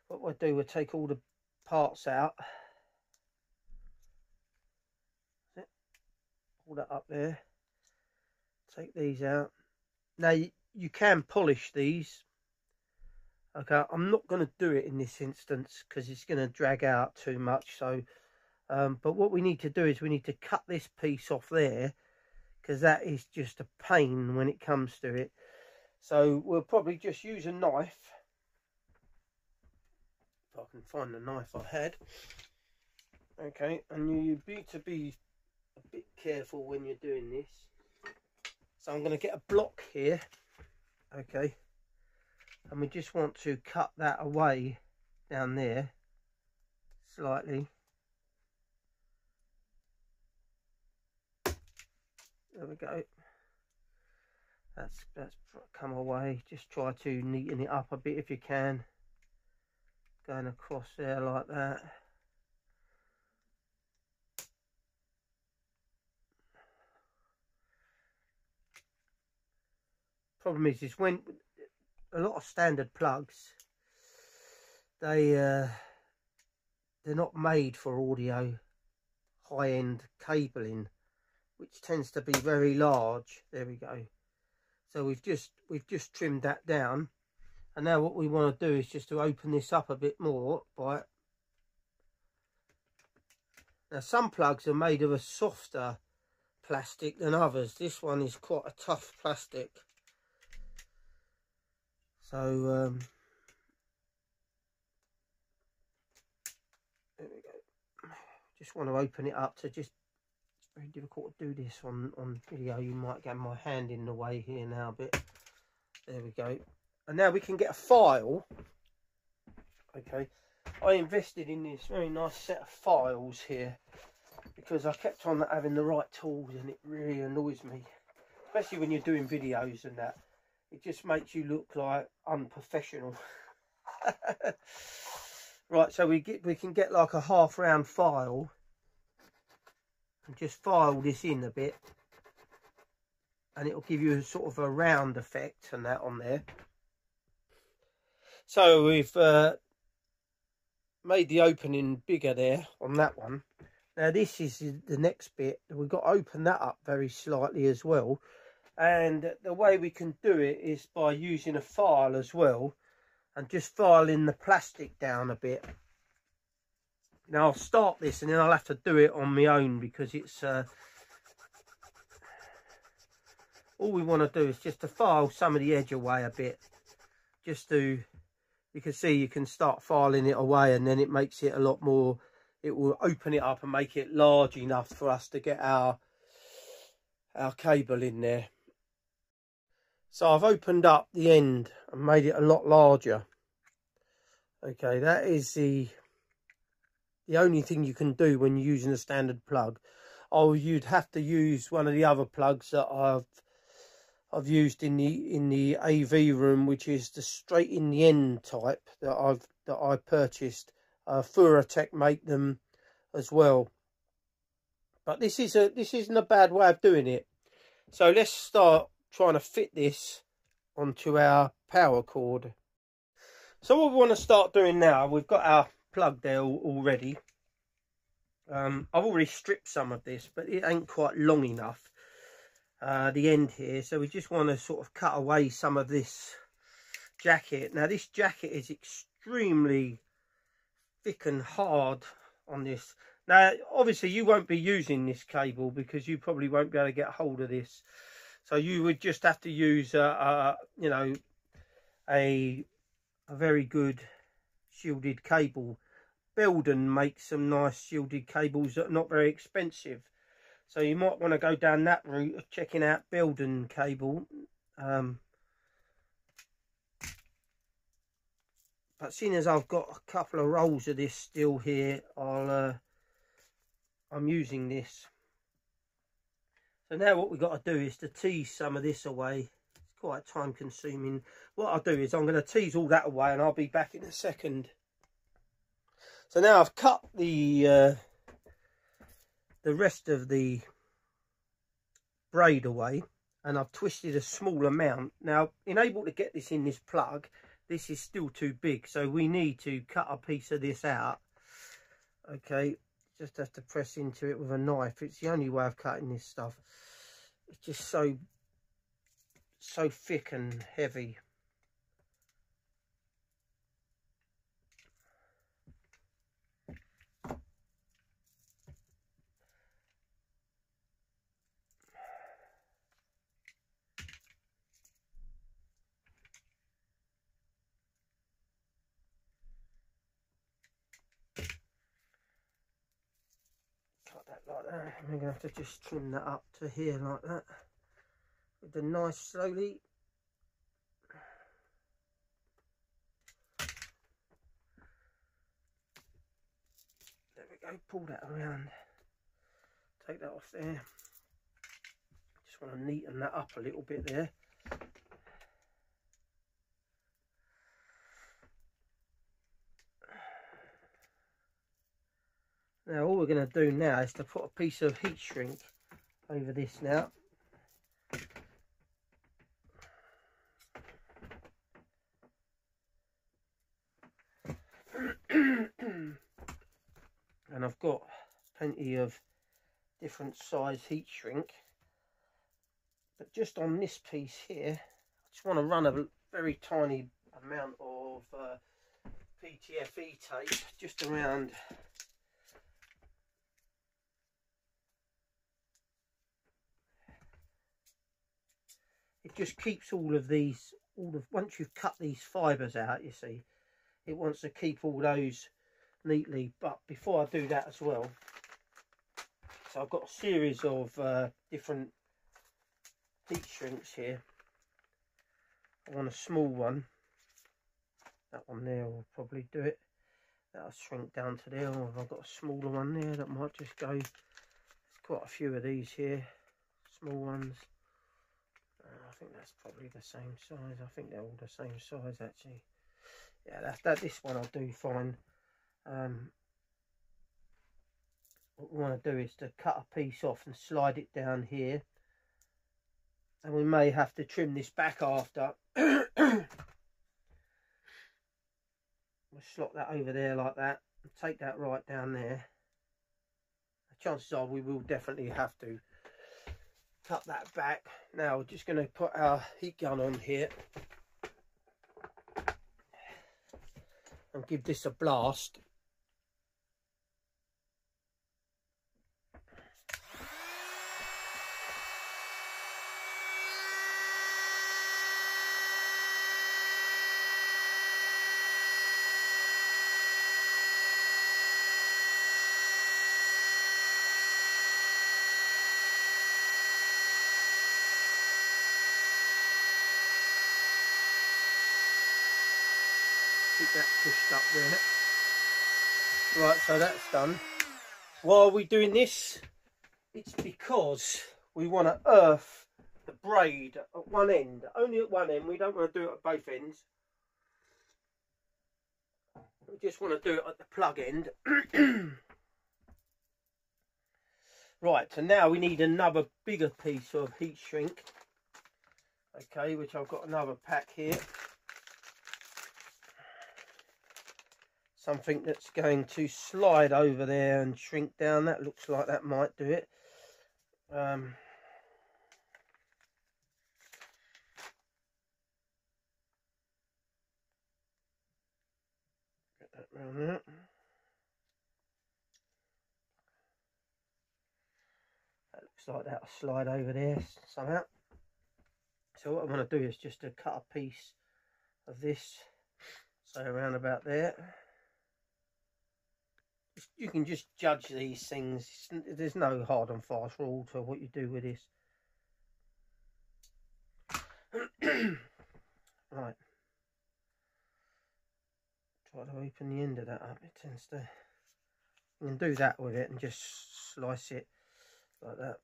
What we'll do, we'll take all the parts out. Pull that up there. Take these out. Now you can polish these. Okay, I'm not going to do it in this instance because it's going to drag out too much. So, but what we need to do is we need to cut this piece off there, because that is just a pain when it comes to it. So we'll probably just use a knife. If I can find the knife I had. Okay, and you need to be a bit careful when you're doing this. So I'm going to get a block here. Okay. And we just want to cut that away down there slightly. There we go. That's come away. Just try to neaten it up a bit if you can. Going across there like that. Problem is when a lot of standard plugs, they're not made for audio high-end cabling, which tends to be very large. There we go. So we've just trimmed that down, and now what we want to do is just to open this up a bit more. By now, some plugs are made of a softer plastic than others. This one is quite a tough plastic. So there we go. Just want to open it up to just. It's very difficult to do this on video. You might get my hand in the way here now a bit. There we go. And now we can get a file. Okay, I invested in this very nice set of files here because I kept on not having the right tools, and it really annoys me, especially when you're doing videos and that. It just makes you look like unprofessional. Right, so we can get like a half round file and just file this in a bit, and it'll give you a sort of a round effect and that on there. So we've made the opening bigger there on that one. Now this is the next bit. We've got to open that up very slightly as well. And the way we can do it is by using a file as well, and just filing the plastic down a bit. Now I'll start this and then I'll have to do it on my own, because it's all we want to do is just to file some of the edge away a bit. Just to, you can see you can start filing it away, and then it makes it a lot more, it will open it up and make it large enough for us to get our cable in there. So I've opened up the end and made it a lot larger. Okay, that is the only thing you can do when you're using a standard plug. Oh, you'd have to use one of the other plugs that I've used in the AV room, which is the straight in the end type that I purchased. Furatech make them as well, but this isn't a bad way of doing it. So let's start trying to fit this onto our power cord. So what we want to start doing now, we've got our plug there already. I've already stripped some of this, but it ain't quite long enough, the end here. So we just want to sort of cut away some of this jacket. Now this jacket is extremely thick and hard on this. Now obviously you won't be using this cable because you probably won't be able to get hold of this. So you would just have to use you know, a very good shielded cable. Belden makes some nice shielded cables that are not very expensive, so you might want to go down that route of checking out Belden cable. But seeing as I've got a couple of rolls of this still here, I'm using this. So now what we've got to do is to tease some of this away. It's quite time consuming. What I'll do is I'm going to tease all that away and I'll be back in a second. So now I've cut the rest of the braid away and I've twisted a small amount. Now, in able to get this in this plug, this is still too big, so we need to cut a piece of this out. Okay, just have to press into it with a knife. It's the only way of cutting this stuff. It's just so thick and heavy. Like that. I'm going to have to just trim that up to here like that with the knife slowly. There we go, pull that around, take that off there. Just want to neaten that up a little bit there. Now all we're going to do now is to put a piece of heat shrink over this now. And I've got plenty of different size heat shrink. But just on this piece here, I just want to run a very tiny amount of PTFE tape just around. It just keeps all of these, once you've cut these fibres out, you see, it wants to keep all those neatly. But before I do that as well, so I've got a series of different heat shrinks here. I want a small one. That one there will probably do it. That'll shrink down to there. Or I've got a smaller one there that might just go. There's quite a few of these here, small ones. I think that's probably the same size. I think they're all the same size actually. Yeah, this one I'll do fine. What we want to do is to cut a piece off and slide it down here, and we may have to trim this back after. We'll slot that over there like that and take that right down there. The chances are we will definitely have to cut that back. Now we're just going to put our heat gun on here and give this a blast. Keep that pushed up there. Right, so that's done. Why are we doing this? It's because we want to earth the braid at one end, only at one end. We don't want to do it at both ends. We just want to do it at the plug end. Right, so now we need another bigger piece of heat shrink. Okay, which I've got another pack here. Something that's going to slide over there and shrink down. That looks like that might do it. Get that round there. That looks like that'll slide over there somehow. So what I want to do is just to cut a piece of this, so around about there. You can just judge these things. There's no hard and fast rule to what you do with this. Right. Try to open the end of that up. It tends to. You can do that with it and just slice it like that.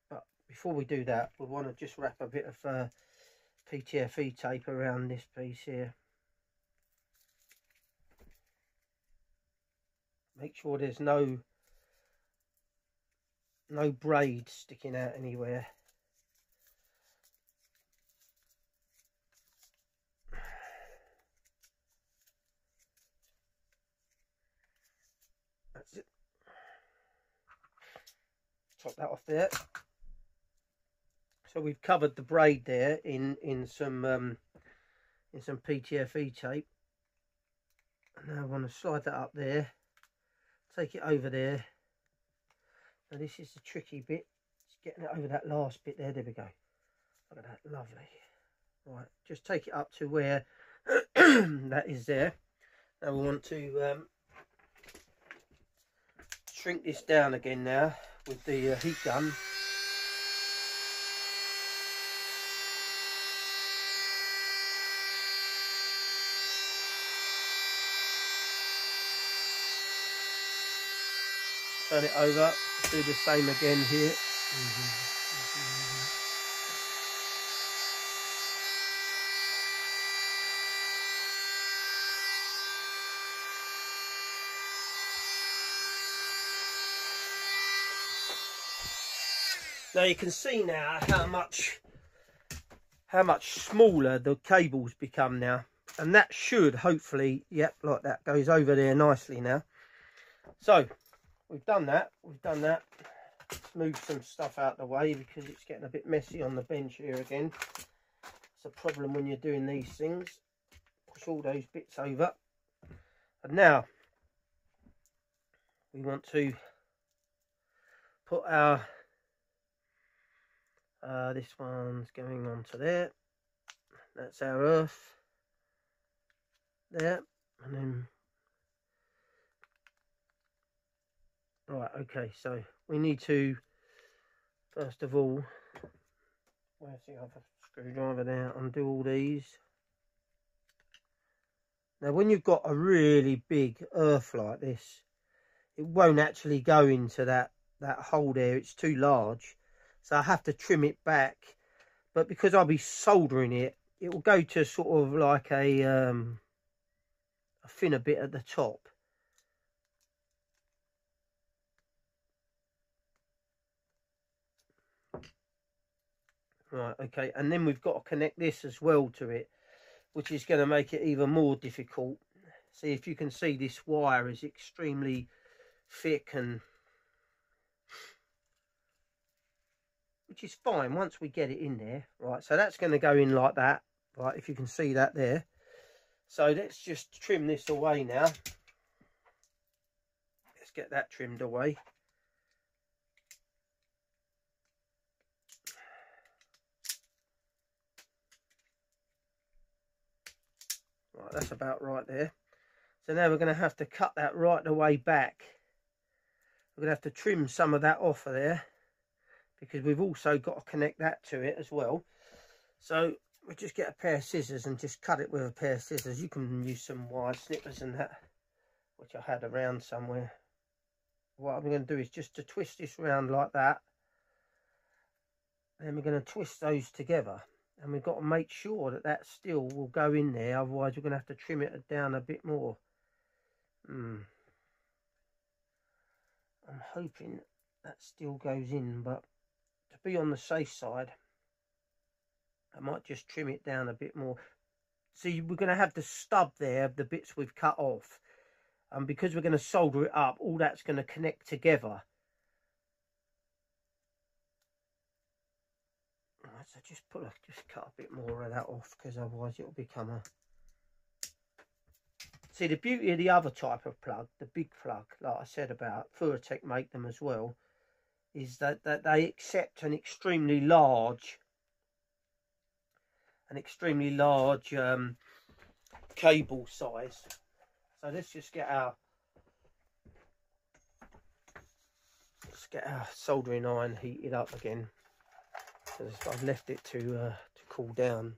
But before we do that, we want to just wrap a bit of PTFE tape around this piece here. Make sure there's no braid sticking out anywhere. That's it. Chop that off there. So we've covered the braid there in some PTFE tape. And now I want to slide that up there. Take it over there. Now this is the tricky bit. Just getting it over that last bit there. There we go. Look at that, lovely. Right, just take it up to where that is there. Now we want to shrink this down again now with the heat gun. Turn it over, do the same again here. Now you can see now how much smaller the cables become now, and that should hopefully, yep, like that goes over there nicely now. So we've done that. Let's move some stuff out of the way because it's getting a bit messy on the bench here again. It's a problem when you're doing these things. Push all those bits over. And now we want to put our this one's going on to there. That's our earth there, and then right, okay, so we need to first of all, where's the other screwdriver there, undo all these. Now when you've got a really big earth like this, it won't actually go into that hole there, it's too large. So I have to trim it back, but because I'll be soldering it, it will go to sort of like a thinner bit at the top. Right, okay, and then we've got to connect this as well to it, which is going to make it even more difficult. See, if you can see, this wire is extremely thick, and which is fine once we get it in there. Right, so that's going to go in like that, right, if you can see that there. So let's just trim this away now. Let's get that trimmed away. Right, that's about right there. So now we're going to have to cut that right the way back. We're going to have to trim some of that off of there, because we've also got to connect that to it as well. So we just get a pair of scissors and just cut it with a pair of scissors. You can use some wire snippers and that, which I had around somewhere. What I'm going to do is just to twist this round like that, And then we're going to twist those together, and we've got to make sure that that still will go in there, otherwise we're going to have to trim it down a bit more. I'm hoping that still goes in, but to be on the safe side, I might just trim it down a bit more. See, we're going to have the stub there, the bits we've cut off, and because we're going to solder it up, all that's going to connect together. Right, so just cut a bit more of that off, because otherwise it'll become a... See, the beauty of the other type of plug, the big plug, like I said about, Furatech make them as well, is that they accept an extremely large cable size. So let's get our soldering iron heated up again, because I've left it to cool down.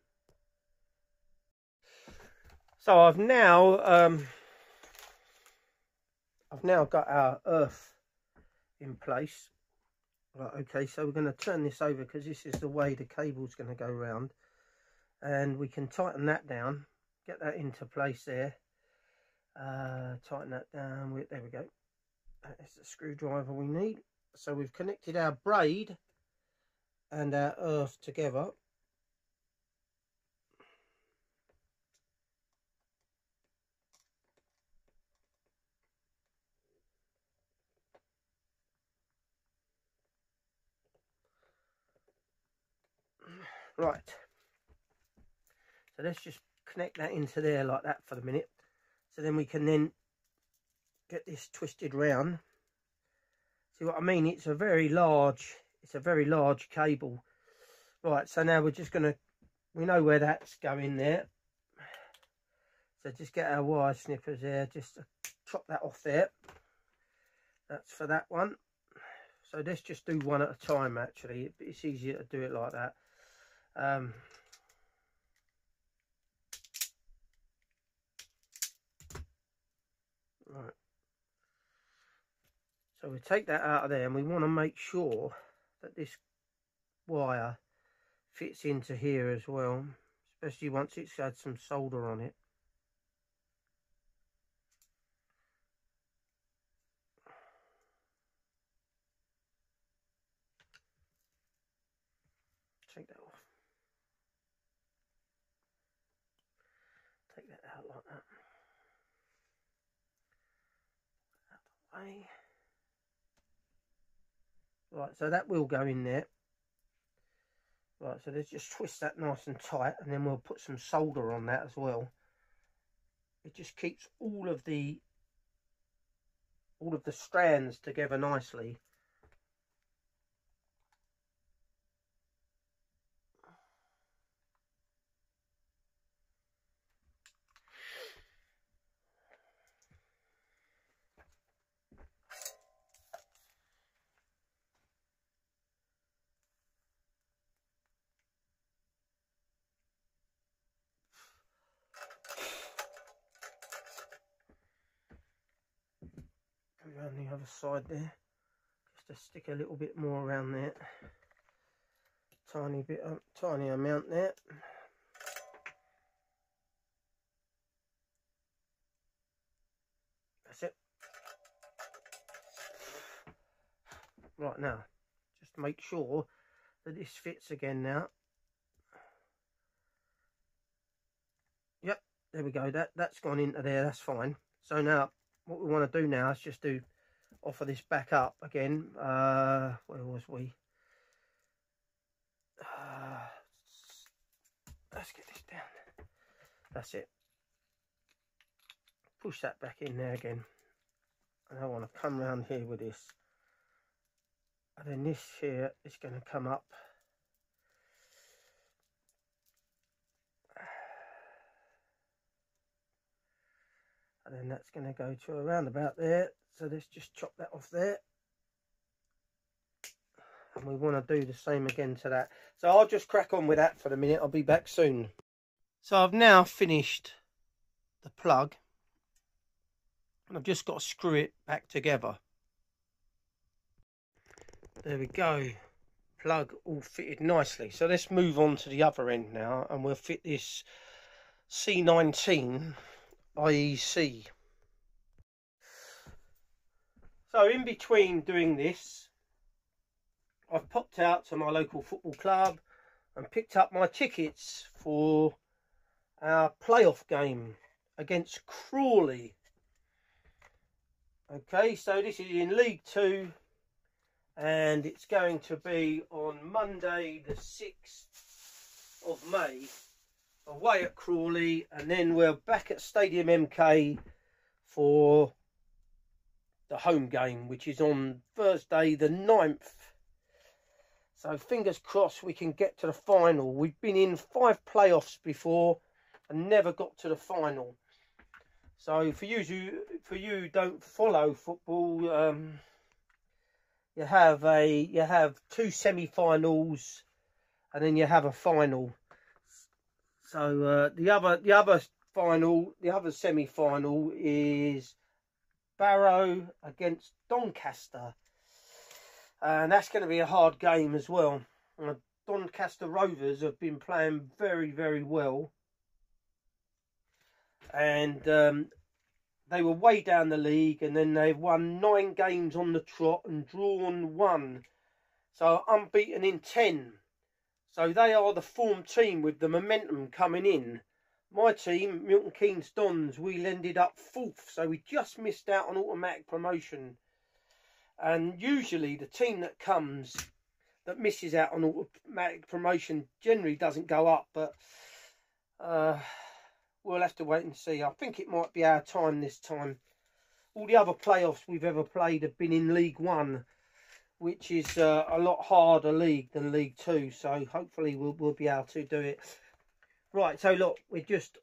So I've now got our earth in place. Right, okay, so we're going to turn this over, because this is the way the cable's going to go round, and we can tighten that down, get that into place there. Tighten that down. There we go. That's the screwdriver we need. So we've connected our braid and our earth together. Right, so let's just connect that into there like that for the minute, so then we can then get this twisted round. See what I mean? It's a very large cable. Right, so now we're just going to, we know where that's going there, so just get our wire snippers there, just to chop that off there. That's for that one. So let's just do one at a time. Actually, it's easier to do it like that. Right, so we take that out of there, and we want to make sure that this wire fits into here as well, especially once it's had some solder on it. Take that off. Take that out like that. Out the way. Right, so that will go in there. Right, so let's just twist that nice and tight, and then we'll put some solder on that as well. It just keeps all of the strands together nicely. Around the other side there, just to stick a little bit more around there, tiny amount there. That's it. Right, now just make sure that this fits again now. Yep, there we go, that's gone into there, that's fine. So now what we want to do now is just offer this back up again. Where was we? Let's get this down. That's it. Push that back in there again. And I want to come round here with this. And then this here is going to come up. And then that's going to go to around about there. So let's just chop that off there. And we want to do the same again to that. So I'll just crack on with that for the minute. I'll be back soon. So I've now finished the plug. And I've just got to screw it back together. There we go. plug all fitted nicely. So let's move on to the other end now, and we'll fit this C19 IEC. So in between doing this, I've popped out to my local football club and picked up my tickets for our playoff game against Crawley. Okay, so this is in League 2, and it's going to be on Monday the 6th of May, away at Crawley, and then we're back at Stadium MK for the home game, which is on Thursday the 9th. So fingers crossed we can get to the final. We've been in 5 playoffs before and never got to the final. So for you who don't follow football, you have 2 semi-finals and then you have a final. So the other semi-final is Barrow against Doncaster, and that's going to be a hard game as well. Doncaster Rovers have been playing very, very well, and they were way down the league, and then they've won 9 games on the trot and drawn 1, so unbeaten in 10. So they are the form team with the momentum coming in. My team, Milton Keynes Dons, we ended up 4th, so we just missed out on automatic promotion. And usually the team that misses out on automatic promotion generally doesn't go up, but we'll have to wait and see. I think it might be our time this time. All the other playoffs we've ever played have been in League 1, which is a lot harder league than League 2, so hopefully we'll be able to do it. Right, so look, we're just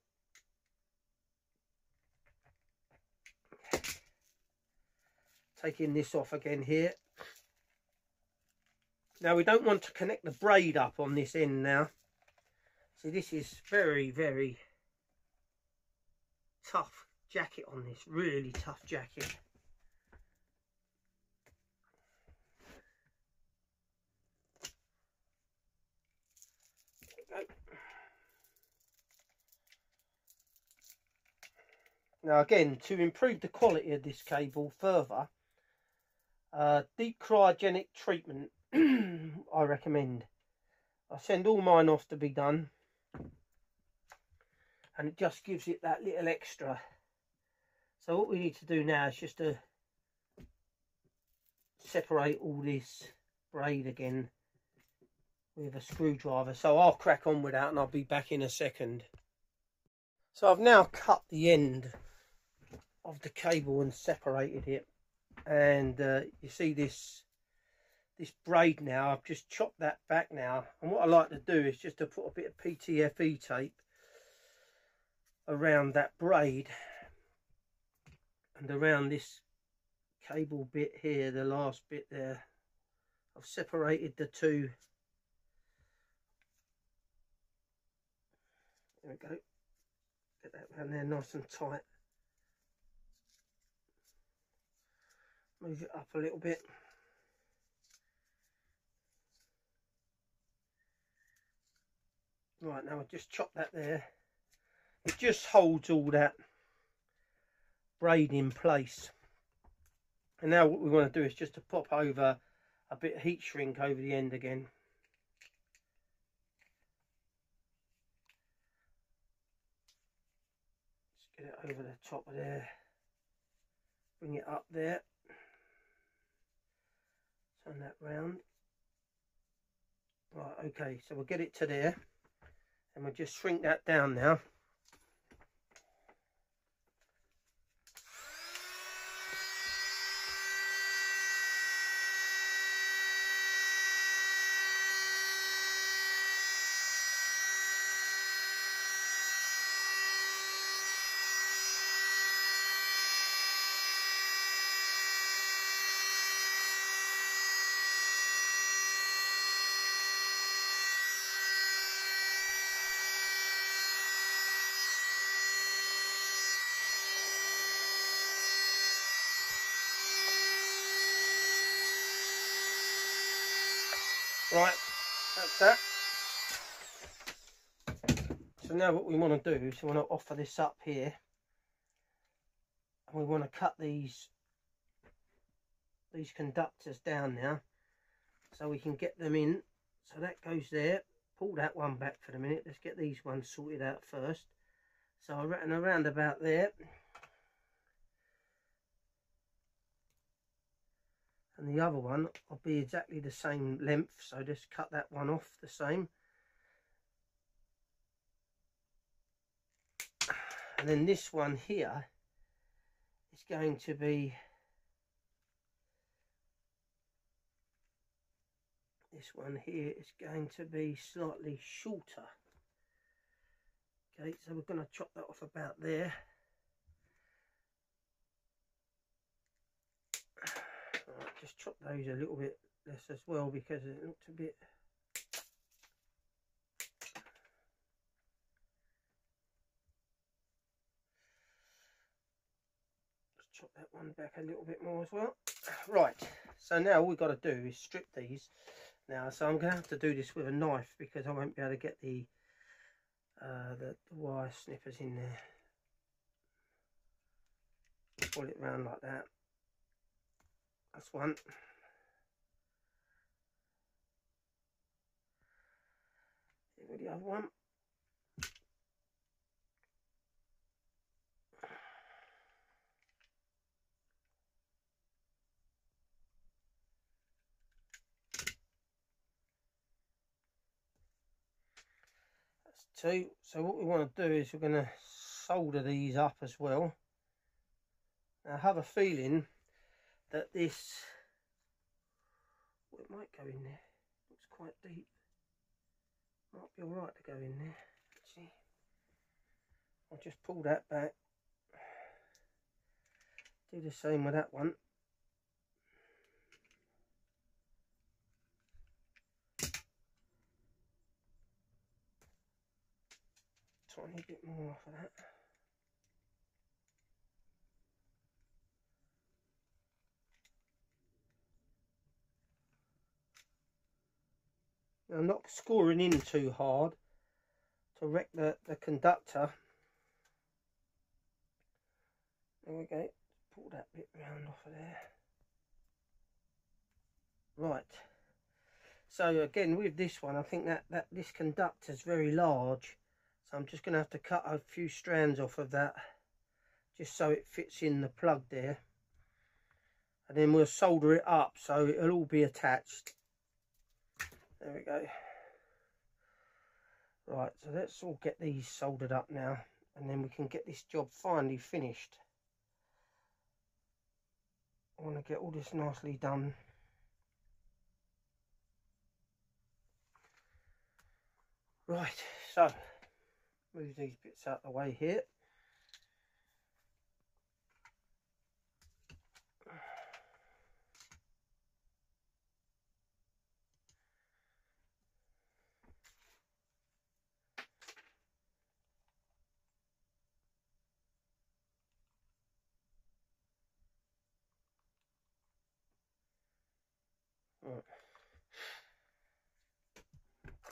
taking this off again here. Now we don't want to connect the braid up on this end now. See, this is very, very tough jacket on this, really tough jacket. Now again, to improve the quality of this cable further, deep cryogenic treatment I recommend. I send all mine off to be done, and it just gives it that little extra. So what we need to do now is just to separate all this braid again with a screwdriver. So I'll crack on with that and I'll be back in a second. So I've now cut the end of the cable and separated it, and you see this braid now. I've just chopped that back now, and what I like to do is just to put a bit of PTFE tape around that braid and around this cable bit here, the last bit there. I've separated the two. There we go. Get that around there nice and tight. Move it up a little bit. Right, now I've just chopped that there. It just holds all that braid in place. And now what we want to do is just to pop over a bit of heat shrink over the end again. Just get it over the top of there. Bring it up there. Turn that round. Right, okay, so we'll get it to there, and we'll just shrink that down now. Right, that's that. So now what we want to do is we want to offer this up here, and we want to cut these conductors down now so we can get them in. So that goes there. Pull that one back for the minute. Let's get these ones sorted out first. So I reckon around about there. And the other one will be exactly the same length, so just cut that one off the same. And then this one here is going to be, this one here is going to be slightly shorter. Okay, so we're going to chop that off about there. Right, just chop those a little bit less as well because it looks a bit. Just chop that one back a little bit more as well. Right, so now all we've got to do is strip these now. So I'm going to have to do this with a knife because I won't be able to get the wire snippers in there. Pull it round like that. That's one. Here we the other one. That's two. So what we want to do is we're going to solder these up as well. Now I have a feeling that this, well, it might go in there. Looks quite deep. Might be alright to go in there. Actually, I'll just pull that back. Do the same with that one. Tiny bit more off of that. Now, I'm not scoring in too hard to wreck the conductor. There we go. Pull that bit round off of there. Right. So again with this one, I think that this conductor is very large. So I'm just going to have to cut a few strands off of that just so it fits in the plug there. And then we'll solder it up so it'll all be attached. There we go. Right, so let's all get these soldered up now, and then we can get this job finally finished. I want to get all this nicely done. Right, so move these bits out of the way here. Right.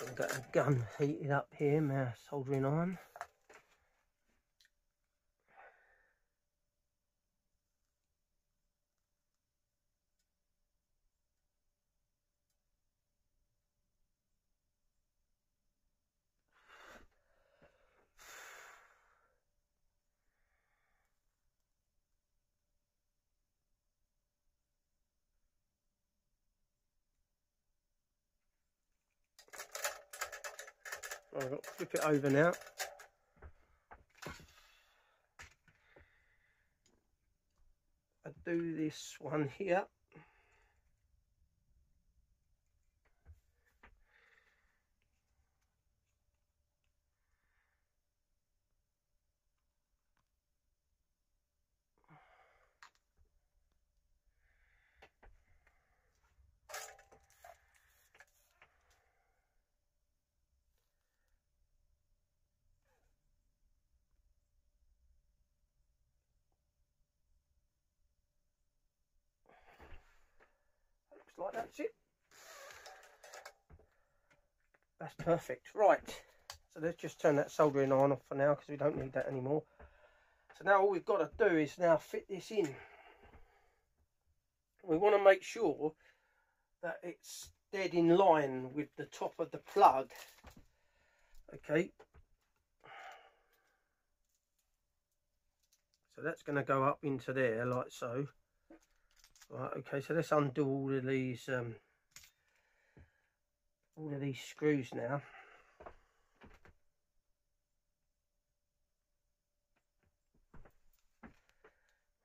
I've got a gun heated up here, my soldering iron. I've got to flip it over now. I do this one here. Looks like that's it. That's perfect. Right, so let's just turn that soldering iron off for now, because we don't need that anymore. So now all we've got to do is now fit this in. We want to make sure that it's dead in line with the top of the plug. Okay, so that's going to go up into there like so. Right, okay, so let's undo all of these screws now.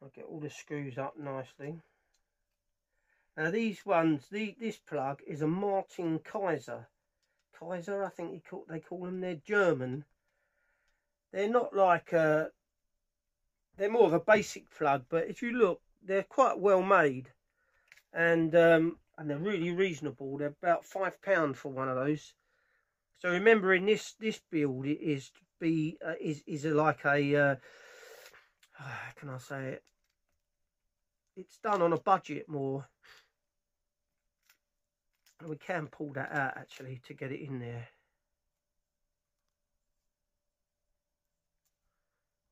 I'll get all the screws up nicely. Now these ones, this plug is a Martin Kaiser. Kaiser, I think they call them. They're German. They're not like they're more of a basic plug, but if you look, they're quite well made, and they're really reasonable. They're about £5 for one of those. So remember, in this build, it is like a how can I say it? It's done on a budget more, and we can pull that out actually to get it in there.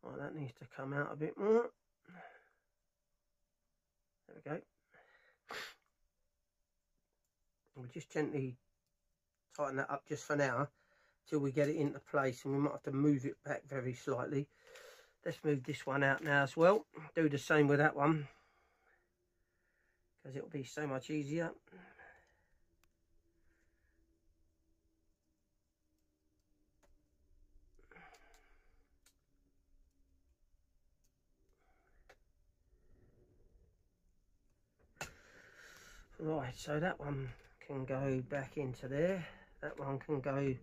Right, that needs to come out a bit more. There we go. We'll just gently tighten that up just for now till we get it into place, and we might have to move it back very slightly. Let's move this one out now as well. Do the same with that one, because it'll be so much easier. Right, so that one can go back into there. That one can go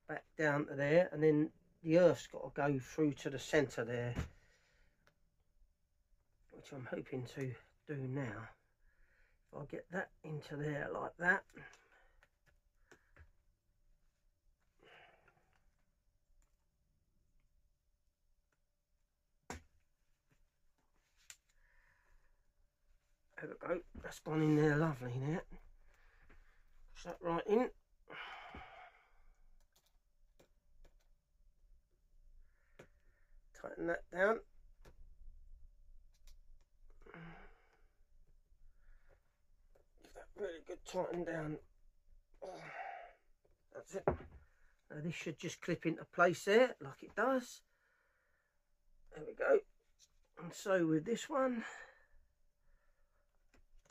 back down to there, and then the earth's got to go through to the centre there, which I'm hoping to do now. If I get that into there like that. There we go, that's gone in there lovely now. Push that right in. Tighten that down. Give that really good tighten down. That's it. Now this should just clip into place there like it does. There we go. And so with this one,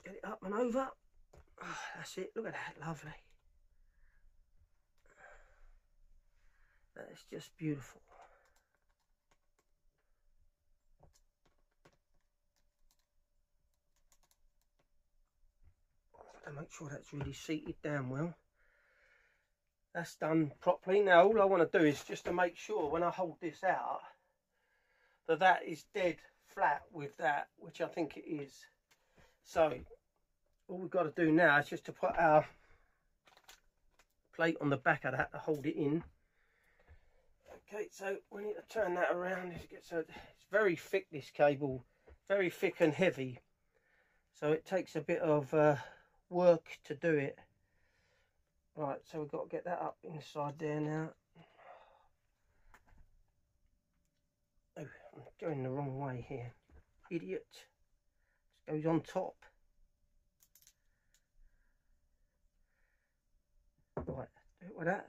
get it up and over. Oh, that's it. Look at that, lovely. That is just beautiful. And make sure that's really seated down well. That's done properly. Now all I want to do is just to make sure when I hold this out that is dead flat with that, which I think it is. So all we've got to do now is just to put our plate on the back of that to hold it in. Okay, so we need to turn that around. So it's very thick, this cable, very thick and heavy, so it takes a bit of work to do it. Right, so we've got to get that up inside there now. Oh, I'm going the wrong way here, idiot. Just goes on top. Right, do it with that.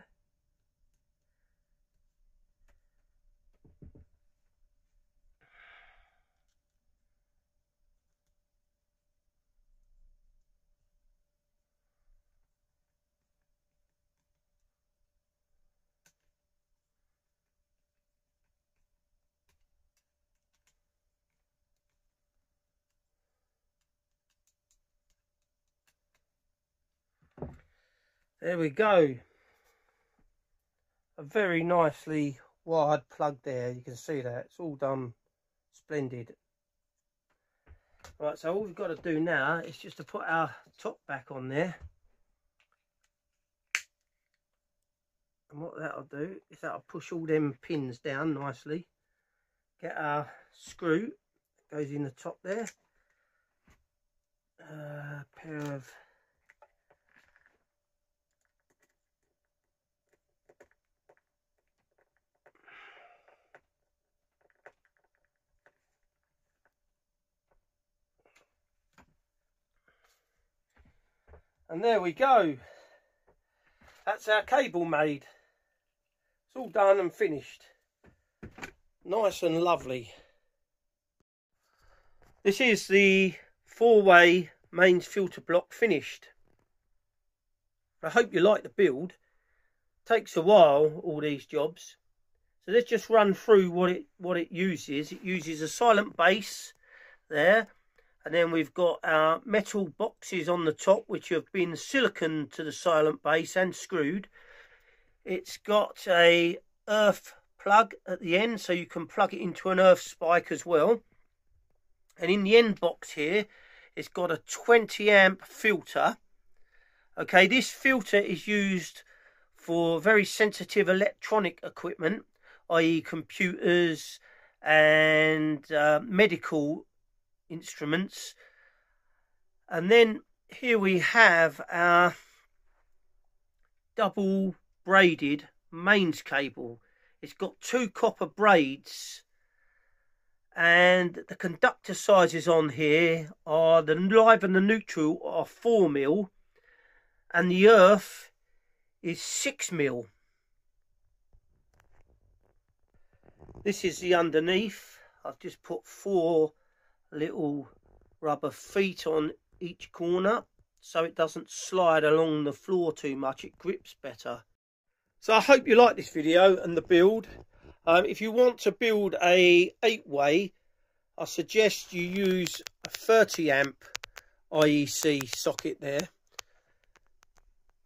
There we go. A very nicely wired plug there. You can see that. It's all done splendid. Right, so all we've got to do now is just to put our top back on there. And what that'll do is that'll push all them pins down nicely. Get our screw that goes in the top there. A pair of And there we go. That's our cable made. It's all done and finished. Nice and lovely. This is the 4-way mains filter block finished. I hope you like the build. Takes a while, all these jobs. So let's just run through what it uses. It uses a silent base there. And then we've got our metal boxes on the top, which have been silicone to the silent base and screwed. It's got a earth plug at the end, so you can plug it into an earth spike as well. And in the end box here, it's got a 20 amp filter. Okay, this filter is used for very sensitive electronic equipment, i.e. computers and medical instruments. And then here we have our double braided mains cable. It's got 2 copper braids, and the conductor sizes on here are the live and the neutral are 4mm, and the earth is 6mm. This is the underneath. I've just put 4 little rubber feet on each corner so it doesn't slide along the floor too much, it grips better. So I hope you like this video and the build. If you want to build a 8-way, I suggest you use a 30 amp IEC socket there.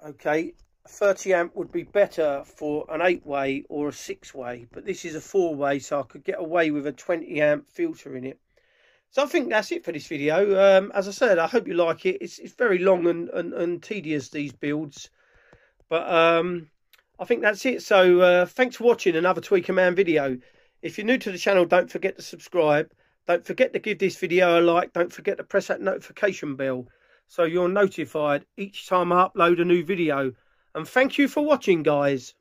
Okay, a 30 amp would be better for an 8-way or a 6-way, but this is a 4-way, so I could get away with a 20 amp filter in it. So I think that's it for this video. As I said, I hope you like it. It's very long and tedious, these builds. But I think that's it. So thanks for watching another Tweaker Man video. If you're new to the channel, don't forget to subscribe. Don't forget to give this video a like. Don't forget to press that notification bell so you're notified each time I upload a new video. And thank you for watching, guys.